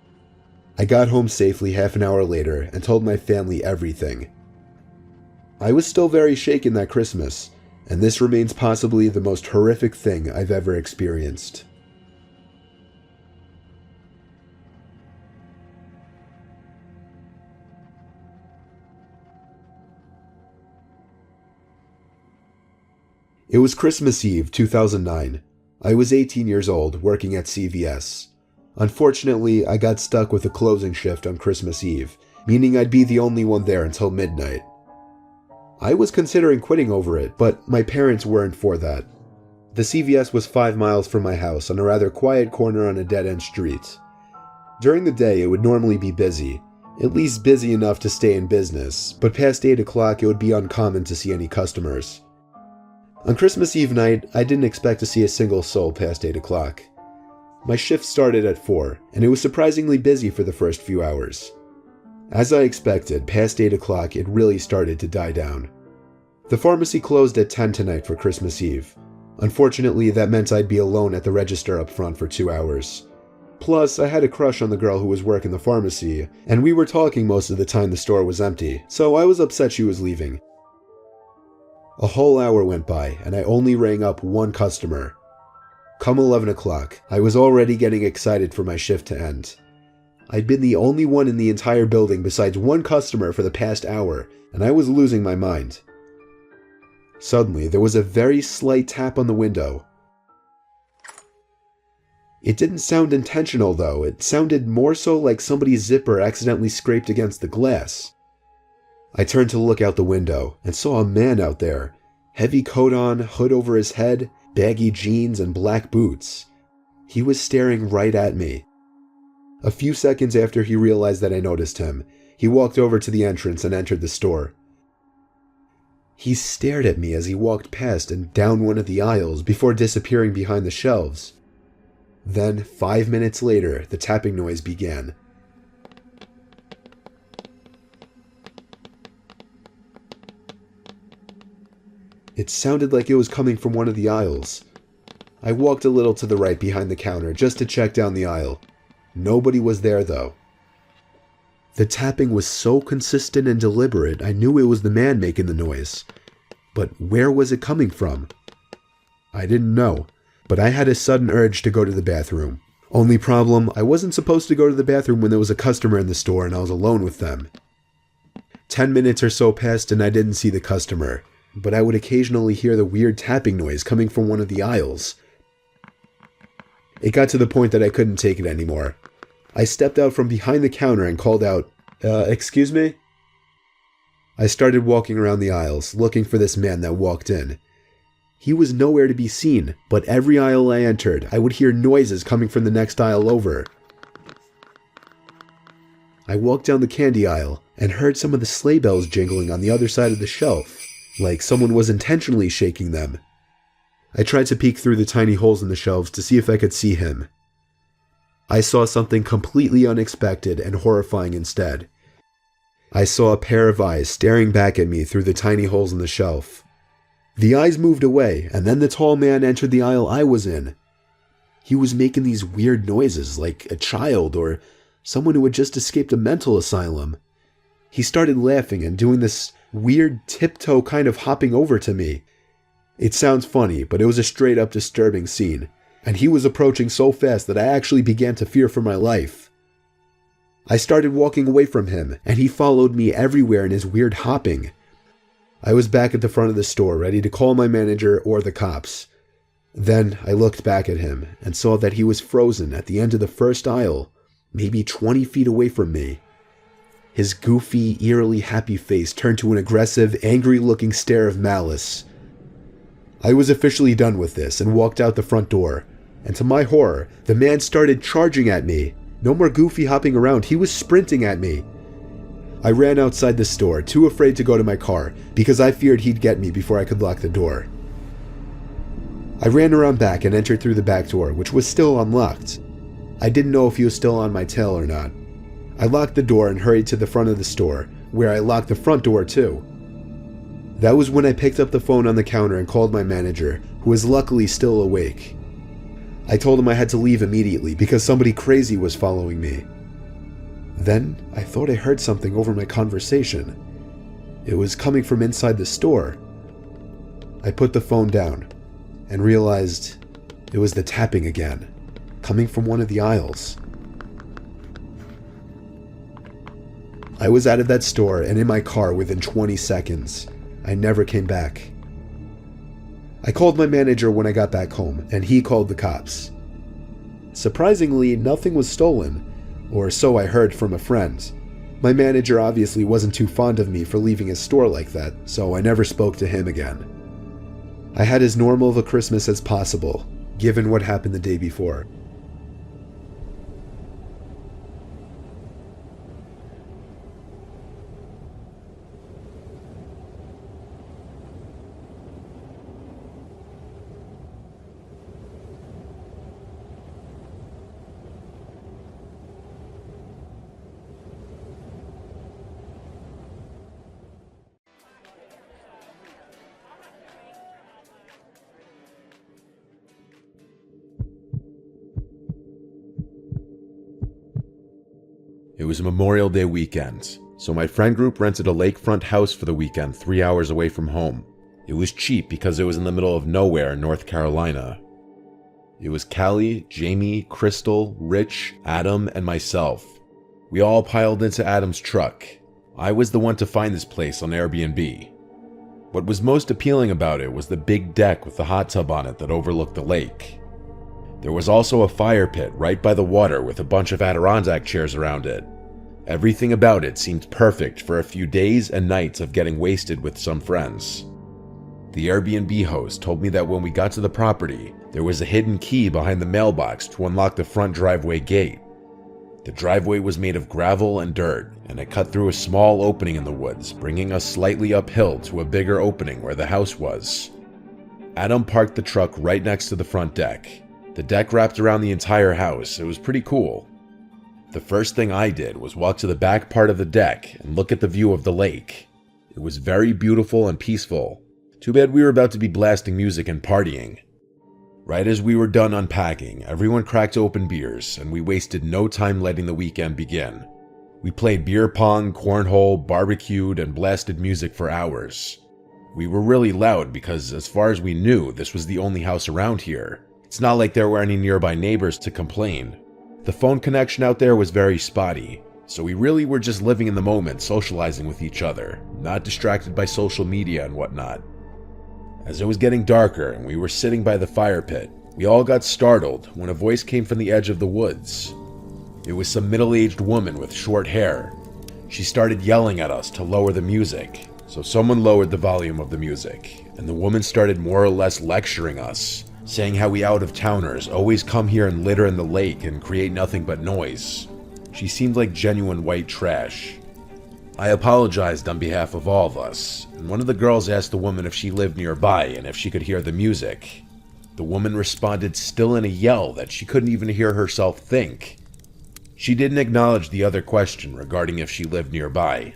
I got home safely half an hour later and told my family everything. I was still very shaken that Christmas, and this remains possibly the most horrific thing I've ever experienced. It was Christmas Eve, 2009. I was 18 years old, working at CVS. Unfortunately, I got stuck with a closing shift on Christmas Eve, meaning I'd be the only one there until midnight. I was considering quitting over it, but my parents weren't for that. The CVS was 5 miles from my house on a rather quiet corner on a dead-end street. During the day, it would normally be busy, at least busy enough to stay in business, but past 8 o'clock it would be uncommon to see any customers. On Christmas Eve night, I didn't expect to see a single soul past 8 o'clock. My shift started at 4, and it was surprisingly busy for the first few hours. As I expected, past 8 o'clock it really started to die down. The pharmacy closed at 10 tonight for Christmas Eve. Unfortunately, that meant I'd be alone at the register up front for 2 hours. Plus, I had a crush on the girl who was working the pharmacy, and we were talking most of the time the store was empty, so I was upset she was leaving. A whole hour went by, and I only rang up one customer. Come 11 o'clock, I was already getting excited for my shift to end. I'd been the only one in the entire building besides one customer for the past hour, and I was losing my mind. Suddenly, there was a very slight tap on the window. It didn't sound intentional though, it sounded more so like somebody's zipper accidentally scraped against the glass. I turned to look out the window and saw a man out there, heavy coat on, hood over his head, baggy jeans, and black boots. He was staring right at me. A few seconds after he realized that I noticed him, he walked over to the entrance and entered the store. He stared at me as he walked past and down one of the aisles before disappearing behind the shelves. Then, 5 minutes later, the tapping noise began. It sounded like it was coming from one of the aisles. I walked a little to the right behind the counter just to check down the aisle. Nobody was there though. The tapping was so consistent and deliberate, I knew it was the man making the noise. But where was it coming from? I didn't know, but I had a sudden urge to go to the bathroom. Only problem, I wasn't supposed to go to the bathroom when there was a customer in the store and I was alone with them. 10 minutes or so passed and I didn't see the customer, but I would occasionally hear the weird tapping noise coming from one of the aisles. It got to the point that I couldn't take it anymore. I stepped out from behind the counter and called out, excuse me? I started walking around the aisles, looking for this man that walked in. He was nowhere to be seen, but every aisle I entered, I would hear noises coming from the next aisle over. I walked down the candy aisle and heard some of the sleigh bells jingling on the other side of the shelf, like someone was intentionally shaking them. I tried to peek through the tiny holes in the shelves to see if I could see him. I saw something completely unexpected and horrifying instead. I saw a pair of eyes staring back at me through the tiny holes in the shelf. The eyes moved away, and then the tall man entered the aisle I was in. He was making these weird noises like a child or someone who had just escaped a mental asylum. He started laughing and doing this weird tiptoe kind of hopping over to me. It sounds funny, but it was a straight up disturbing scene, and he was approaching so fast that I actually began to fear for my life. I started walking away from him, and he followed me everywhere in his weird hopping. I was back at the front of the store, ready to call my manager or the cops. Then I looked back at him and saw that he was frozen at the end of the first aisle, maybe 20 feet away from me. His goofy, eerily happy face turned to an aggressive, angry-looking stare of malice. I was officially done with this and walked out the front door, and to my horror, the man started charging at me. No more goofy hopping around, he was sprinting at me. I ran outside the store, too afraid to go to my car, because I feared he'd get me before I could lock the door. I ran around back and entered through the back door, which was still unlocked. I didn't know if he was still on my tail or not. I locked the door and hurried to the front of the store, where I locked the front door too. That was when I picked up the phone on the counter and called my manager, who was luckily still awake. I told him I had to leave immediately because somebody crazy was following me. Then I thought I heard something over my conversation. It was coming from inside the store. I put the phone down and realized it was the tapping again, coming from one of the aisles. I was out of that store and in my car within 20 seconds. I never came back. I called my manager when I got back home, and he called the cops. Surprisingly, nothing was stolen, or so I heard from a friend. My manager obviously wasn't too fond of me for leaving his store like that, so I never spoke to him again. I had as normal of a Christmas as possible, given what happened the day before. It was Memorial Day weekend, so my friend group rented a lakefront house for the weekend 3 hours away from home. It was cheap because it was in the middle of nowhere in North Carolina. It was Callie, Jamie, Crystal, Rich, Adam, and myself. We all piled into Adam's truck. I was the one to find this place on Airbnb. What was most appealing about it was the big deck with the hot tub on it that overlooked the lake. There was also a fire pit right by the water with a bunch of Adirondack chairs around it. Everything about it seemed perfect for a few days and nights of getting wasted with some friends. The Airbnb host told me that when we got to the property, there was a hidden key behind the mailbox to unlock the front driveway gate. The driveway was made of gravel and dirt, and it cut through a small opening in the woods, bringing us slightly uphill to a bigger opening where the house was. Adam parked the truck right next to the front deck. The deck wrapped around the entire house. It was pretty cool. The first thing I did was walk to the back part of the deck and look at the view of the lake. It was very beautiful and peaceful. Too bad we were about to be blasting music and partying. Right as we were done unpacking, everyone cracked open beers, and we wasted no time letting the weekend begin. We played beer pong, cornhole, barbecued, and blasted music for hours. We were really loud because, as far as we knew, this was the only house around here. It's not like there were any nearby neighbors to complain. The phone connection out there was very spotty, so we really were just living in the moment, socializing with each other, not distracted by social media and whatnot. As it was getting darker and we were sitting by the fire pit, we all got startled when a voice came from the edge of the woods. It was some middle-aged woman with short hair. She started yelling at us to lower the music, so someone lowered the volume of the music, and the woman started more or less lecturing us, saying how we out-of-towners always come here and litter in the lake and create nothing but noise. She seemed like genuine white trash. I apologized on behalf of all of us, and one of the girls asked the woman if she lived nearby and if she could hear the music. The woman responded still in a yell that she couldn't even hear herself think. She didn't acknowledge the other question regarding if she lived nearby.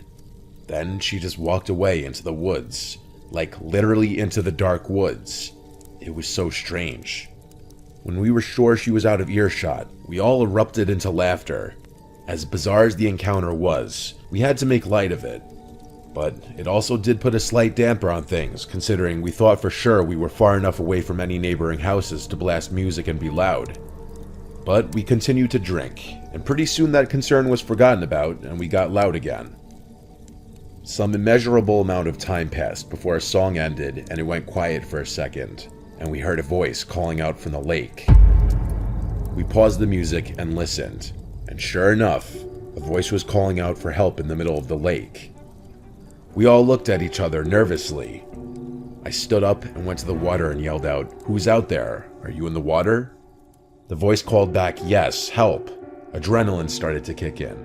Then she just walked away into the woods, like literally into the dark woods. It was so strange. When we were sure she was out of earshot, we all erupted into laughter. As bizarre as the encounter was, we had to make light of it. But it also did put a slight damper on things, considering we thought for sure we were far enough away from any neighboring houses to blast music and be loud. But we continued to drink, and pretty soon that concern was forgotten about and we got loud again. Some immeasurable amount of time passed before a song ended and it went quiet for a second, and we heard a voice calling out from the lake. We paused the music and listened, and sure enough, a voice was calling out for help in the middle of the lake. We all looked at each other nervously. I stood up and went to the water and yelled out, "Who's out there? Are you in the water?" The voice called back, "Yes, help." Adrenaline started to kick in.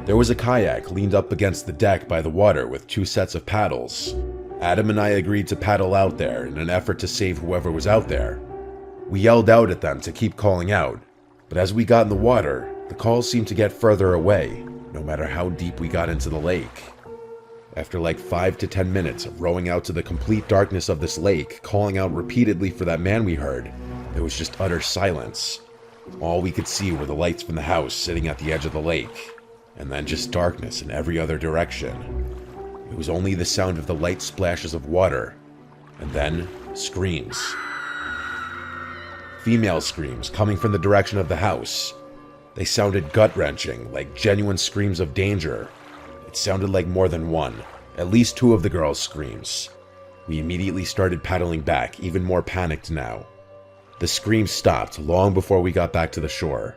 There was a kayak leaned up against the deck by the water with 2 sets of paddles. Adam and I agreed to paddle out there in an effort to save whoever was out there. We yelled out at them to keep calling out, but as we got in the water, the calls seemed to get further away, no matter how deep we got into the lake. After like 5 to 10 minutes of rowing out to the complete darkness of this lake, calling out repeatedly for that man we heard, there was just utter silence. All we could see were the lights from the house sitting at the edge of the lake, and then just darkness in every other direction. It was only the sound of the light splashes of water, and then screams. Female screams coming from the direction of the house. They sounded gut-wrenching, like genuine screams of danger. It sounded like more than one, at least 2 of the girls' screams. We immediately started paddling back, even more panicked now. The screams stopped long before we got back to the shore.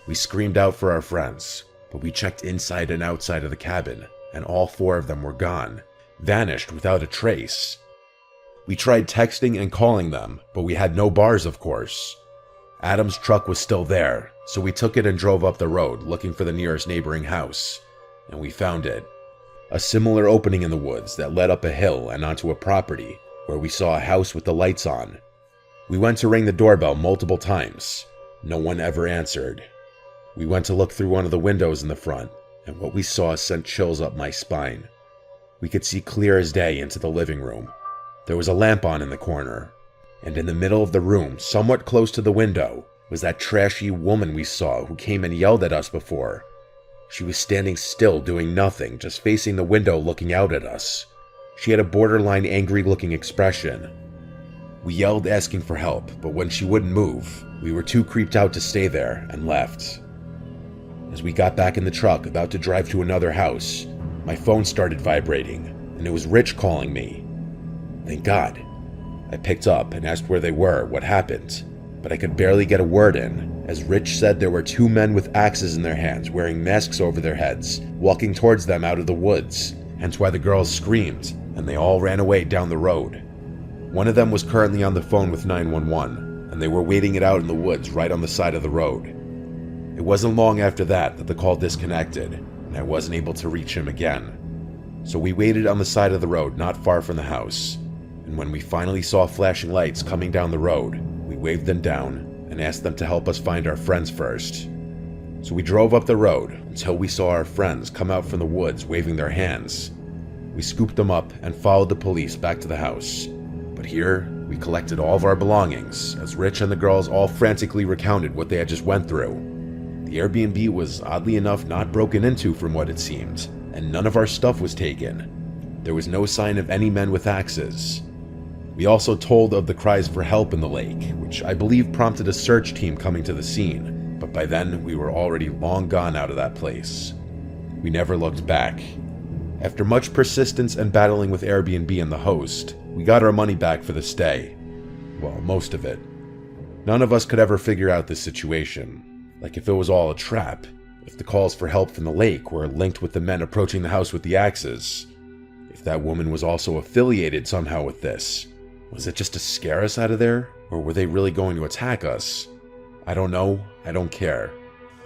We screamed out for our friends, but we checked inside and outside of the cabin, and all 4 of them were gone, vanished without a trace. We tried texting and calling them, but we had no bars, of course. Adam's truck was still there, so we took it and drove up the road looking for the nearest neighboring house, and we found it. A similar opening in the woods that led up a hill and onto a property where we saw a house with the lights on. We went to ring the doorbell multiple times. No one ever answered. We went to look through one of the windows in the front, and what we saw sent chills up my spine. We could see clear as day into the living room. There was a lamp on in the corner, and in the middle of the room, somewhat close to the window, was that trashy woman we saw who came and yelled at us before. She was standing still, doing nothing, just facing the window looking out at us. She had a borderline angry-looking expression. We yelled asking for help, but when she wouldn't move, we were too creeped out to stay there and left. As we got back in the truck, about to drive to another house, my phone started vibrating, and it was Rich calling me. Thank God. I picked up and asked where they were, what happened, but I could barely get a word in, as Rich said there were 2 men with axes in their hands, wearing masks over their heads, walking towards them out of the woods, hence why the girls screamed, and they all ran away down the road. One of them was currently on the phone with 911, and they were waiting it out in the woods right on the side of the road. It wasn't long after that the call disconnected, and I wasn't able to reach him again. So we waited on the side of the road not far from the house, and when we finally saw flashing lights coming down the road, we waved them down and asked them to help us find our friends first. So we drove up the road until we saw our friends come out from the woods waving their hands. We scooped them up and followed the police back to the house, But here, we collected all of our belongings, as Rich and the girls all frantically recounted what they had just went through. The Airbnb was oddly enough not broken into from what it seemed, and none of our stuff was taken. There was no sign of any men with axes. We also told of the cries for help in the lake, which I believe prompted a search team coming to the scene, but by then we were already long gone out of that place. We never looked back. After much persistence and battling with Airbnb and the host, we got our money back for the stay. Well, most of it. None of us could ever figure out this situation, like if it was all a trap, if the calls for help from the lake were linked with the men approaching the house with the axes, if that woman was also affiliated somehow with this. Was it just to scare us out of there, or were they really going to attack us? I don't know, I don't care.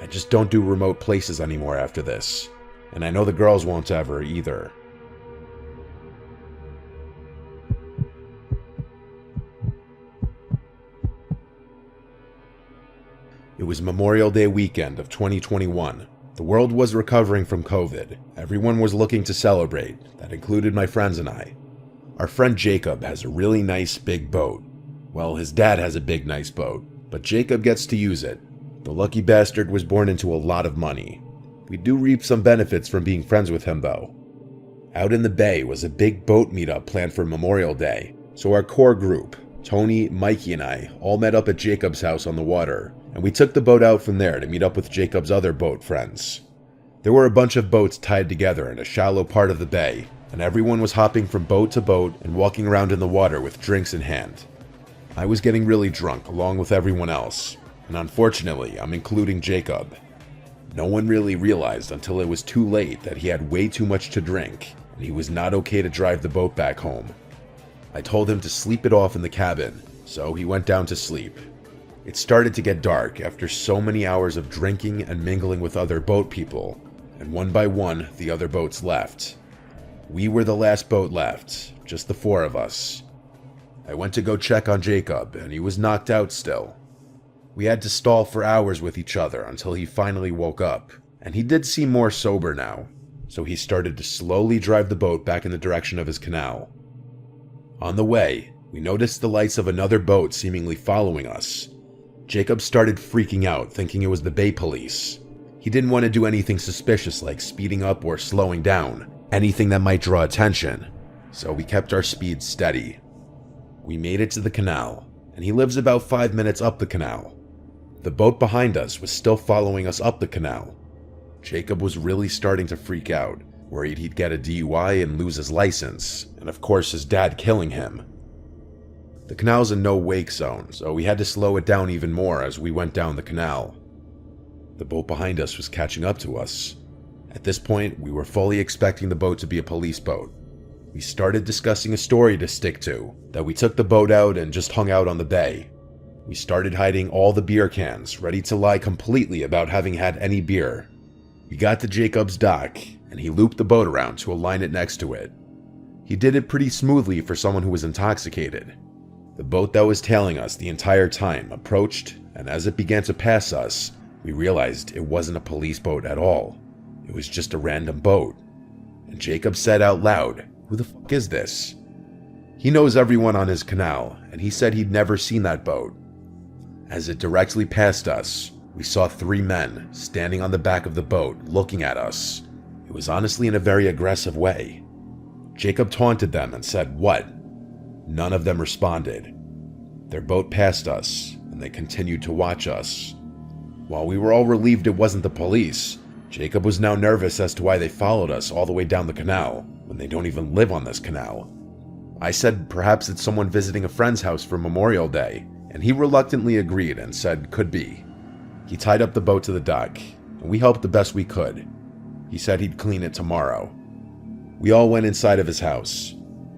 I just don't do remote places anymore after this. And I know the girls won't ever either. It was Memorial Day weekend of 2021. The world was recovering from COVID. Everyone was looking to celebrate. That included my friends and I. Our friend Jacob has a really nice big boat. Well, his dad has a big nice boat, but Jacob gets to use it. The lucky bastard was born into a lot of money. We do reap some benefits from being friends with him, though. Out in the bay was a big boat meetup planned for Memorial Day, so our core group, Tony, Mikey, and I, all met up at Jacob's house on the water, and we took the boat out from there to meet up with Jacob's other boat friends. There were a bunch of boats tied together in a shallow part of the bay, and everyone was hopping from boat to boat and walking around in the water with drinks in hand. I was getting really drunk along with everyone else, and unfortunately, I'm including Jacob. No one really realized until it was too late that he had way too much to drink, and he was not okay to drive the boat back home. I told him to sleep it off in the cabin, so he went down to sleep. It started to get dark after so many hours of drinking and mingling with other boat people, and one by one, the other boats left. We were the last boat left, just the four of us. I went to go check on Jacob, and he was knocked out still. We had to stall for hours with each other until he finally woke up, and he did seem more sober now, so he started to slowly drive the boat back in the direction of his canal. On the way, we noticed the lights of another boat seemingly following us. Jacob started freaking out, thinking it was the Bay Police. He didn't want to do anything suspicious like speeding up or slowing down, anything that might draw attention, so we kept our speed steady. We made it to the canal, and he lives about 5 minutes up the canal. The boat behind us was still following us up the canal. Jacob was really starting to freak out, worried he'd get a DUI and lose his license, and of course his dad killing him. The canal's a no-wake zone, so we had to slow it down even more as we went down the canal. The boat behind us was catching up to us. At this point, we were fully expecting the boat to be a police boat. We started discussing a story to stick to, that we took the boat out and just hung out on the bay. We started hiding all the beer cans, ready to lie completely about having had any beer. We got to Jacob's dock, and he looped the boat around to align it next to it. He did it pretty smoothly for someone who was intoxicated. The boat that was tailing us the entire time approached, and as it began to pass us, we realized it wasn't a police boat at all. It was just a random boat. And Jacob said out loud, "Who the fuck is this?" He knows everyone on his canal, and he said he'd never seen that boat. As it directly passed us, we saw 3 men standing on the back of the boat looking at us. It was honestly in a very aggressive way. Jacob taunted them and said, "What?" None of them responded. Their boat passed us, and they continued to watch us. While we were all relieved it wasn't the police, Jacob was now nervous as to why they followed us all the way down the canal, when they don't even live on this canal. I said perhaps it's someone visiting a friend's house for Memorial Day, and he reluctantly agreed and said could be. He tied up the boat to the dock, and we helped the best we could. He said he'd clean it tomorrow. We all went inside of his house.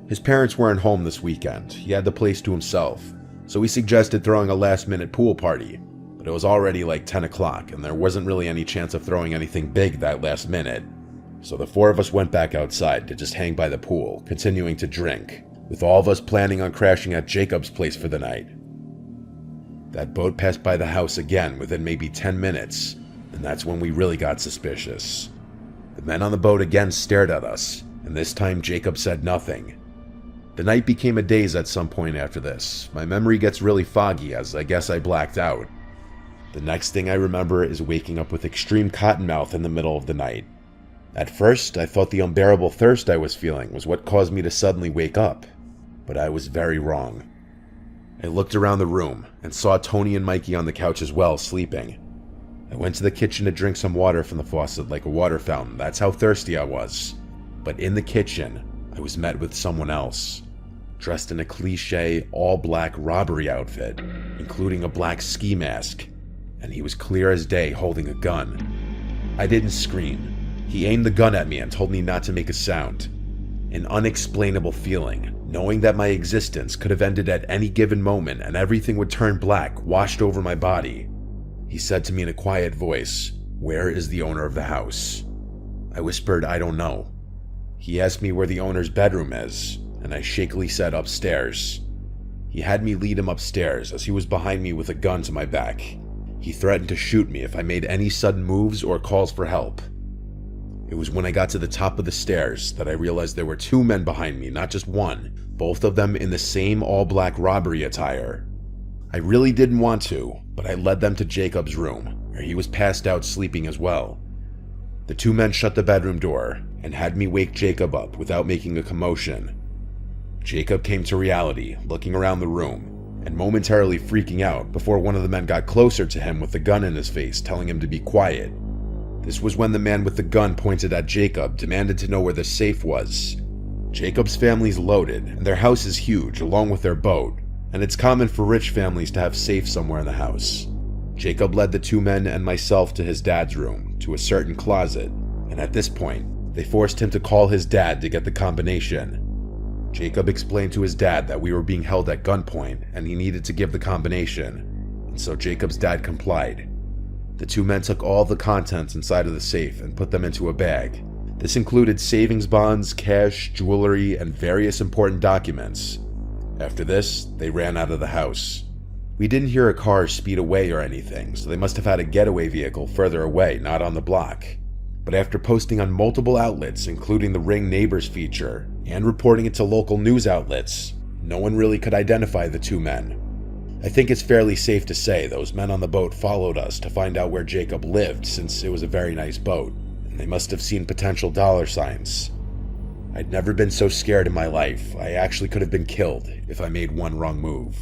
His parents weren't home this weekend. He had the place to himself, so we suggested throwing a last-minute pool party, but it was already like 10 o'clock, and there wasn't really any chance of throwing anything big that last minute. So the 4 of us went back outside to just hang by the pool, continuing to drink, with all of us planning on crashing at Jacob's place for the night. That boat passed by the house again within maybe 10 minutes, and that's when we really got suspicious. The men on the boat again stared at us, and this time Jacob said nothing. The night became a daze at some point after this. My memory gets really foggy as I guess I blacked out. The next thing I remember is waking up with extreme cottonmouth in the middle of the night. At first, I thought the unbearable thirst I was feeling was what caused me to suddenly wake up, but I was very wrong. I looked around the room and saw Tony and Mikey on the couch as well, sleeping. I went to the kitchen to drink some water from the faucet like a water fountain. That's how thirsty I was. But in the kitchen, I was met with someone else, dressed in a cliché all-black robbery outfit, including a black ski mask, and he was clear as day holding a gun. I didn't scream. He aimed the gun at me and told me not to make a sound. An unexplainable feeling, knowing that my existence could have ended at any given moment and everything would turn black, washed over my body. He said to me in a quiet voice, "Where is the owner of the house?" I whispered, "I don't know." He asked me where the owner's bedroom is, and I shakily said, "Upstairs." He had me lead him upstairs as he was behind me with a gun to my back. He threatened to shoot me if I made any sudden moves or calls for help. It was when I got to the top of the stairs that I realized there were two men behind me, not just one, both of them in the same all-black robbery attire. I really didn't want to, but I led them to Jacob's room, where he was passed out sleeping as well. The two men shut the bedroom door and had me wake Jacob up without making a commotion. Jacob came to reality, looking around the room, and momentarily freaking out before one of the men got closer to him with the gun in his face, telling him to be quiet. This was when the man with the gun pointed at Jacob demanded to know where the safe was. Jacob's family's loaded, and their house is huge, along with their boat, and it's common for rich families to have safes somewhere in the house. Jacob led the two men and myself to his dad's room, to a certain closet, and at this point, they forced him to call his dad to get the combination. Jacob explained to his dad that we were being held at gunpoint and he needed to give the combination, and so Jacob's dad complied. The two men took all the contents inside of the safe and put them into a bag. This included savings bonds, cash, jewelry, and various important documents. After this, they ran out of the house. We didn't hear a car speed away or anything, so they must have had a getaway vehicle further away, not on the block. But after posting on multiple outlets, including the Ring Neighbors feature, and reporting it to local news outlets, no one really could identify the two men. I think it's fairly safe to say those men on the boat followed us to find out where Jacob lived, since it was a very nice boat, and they must have seen potential dollar signs. I'd never been so scared in my life. I actually could have been killed if I made one wrong move.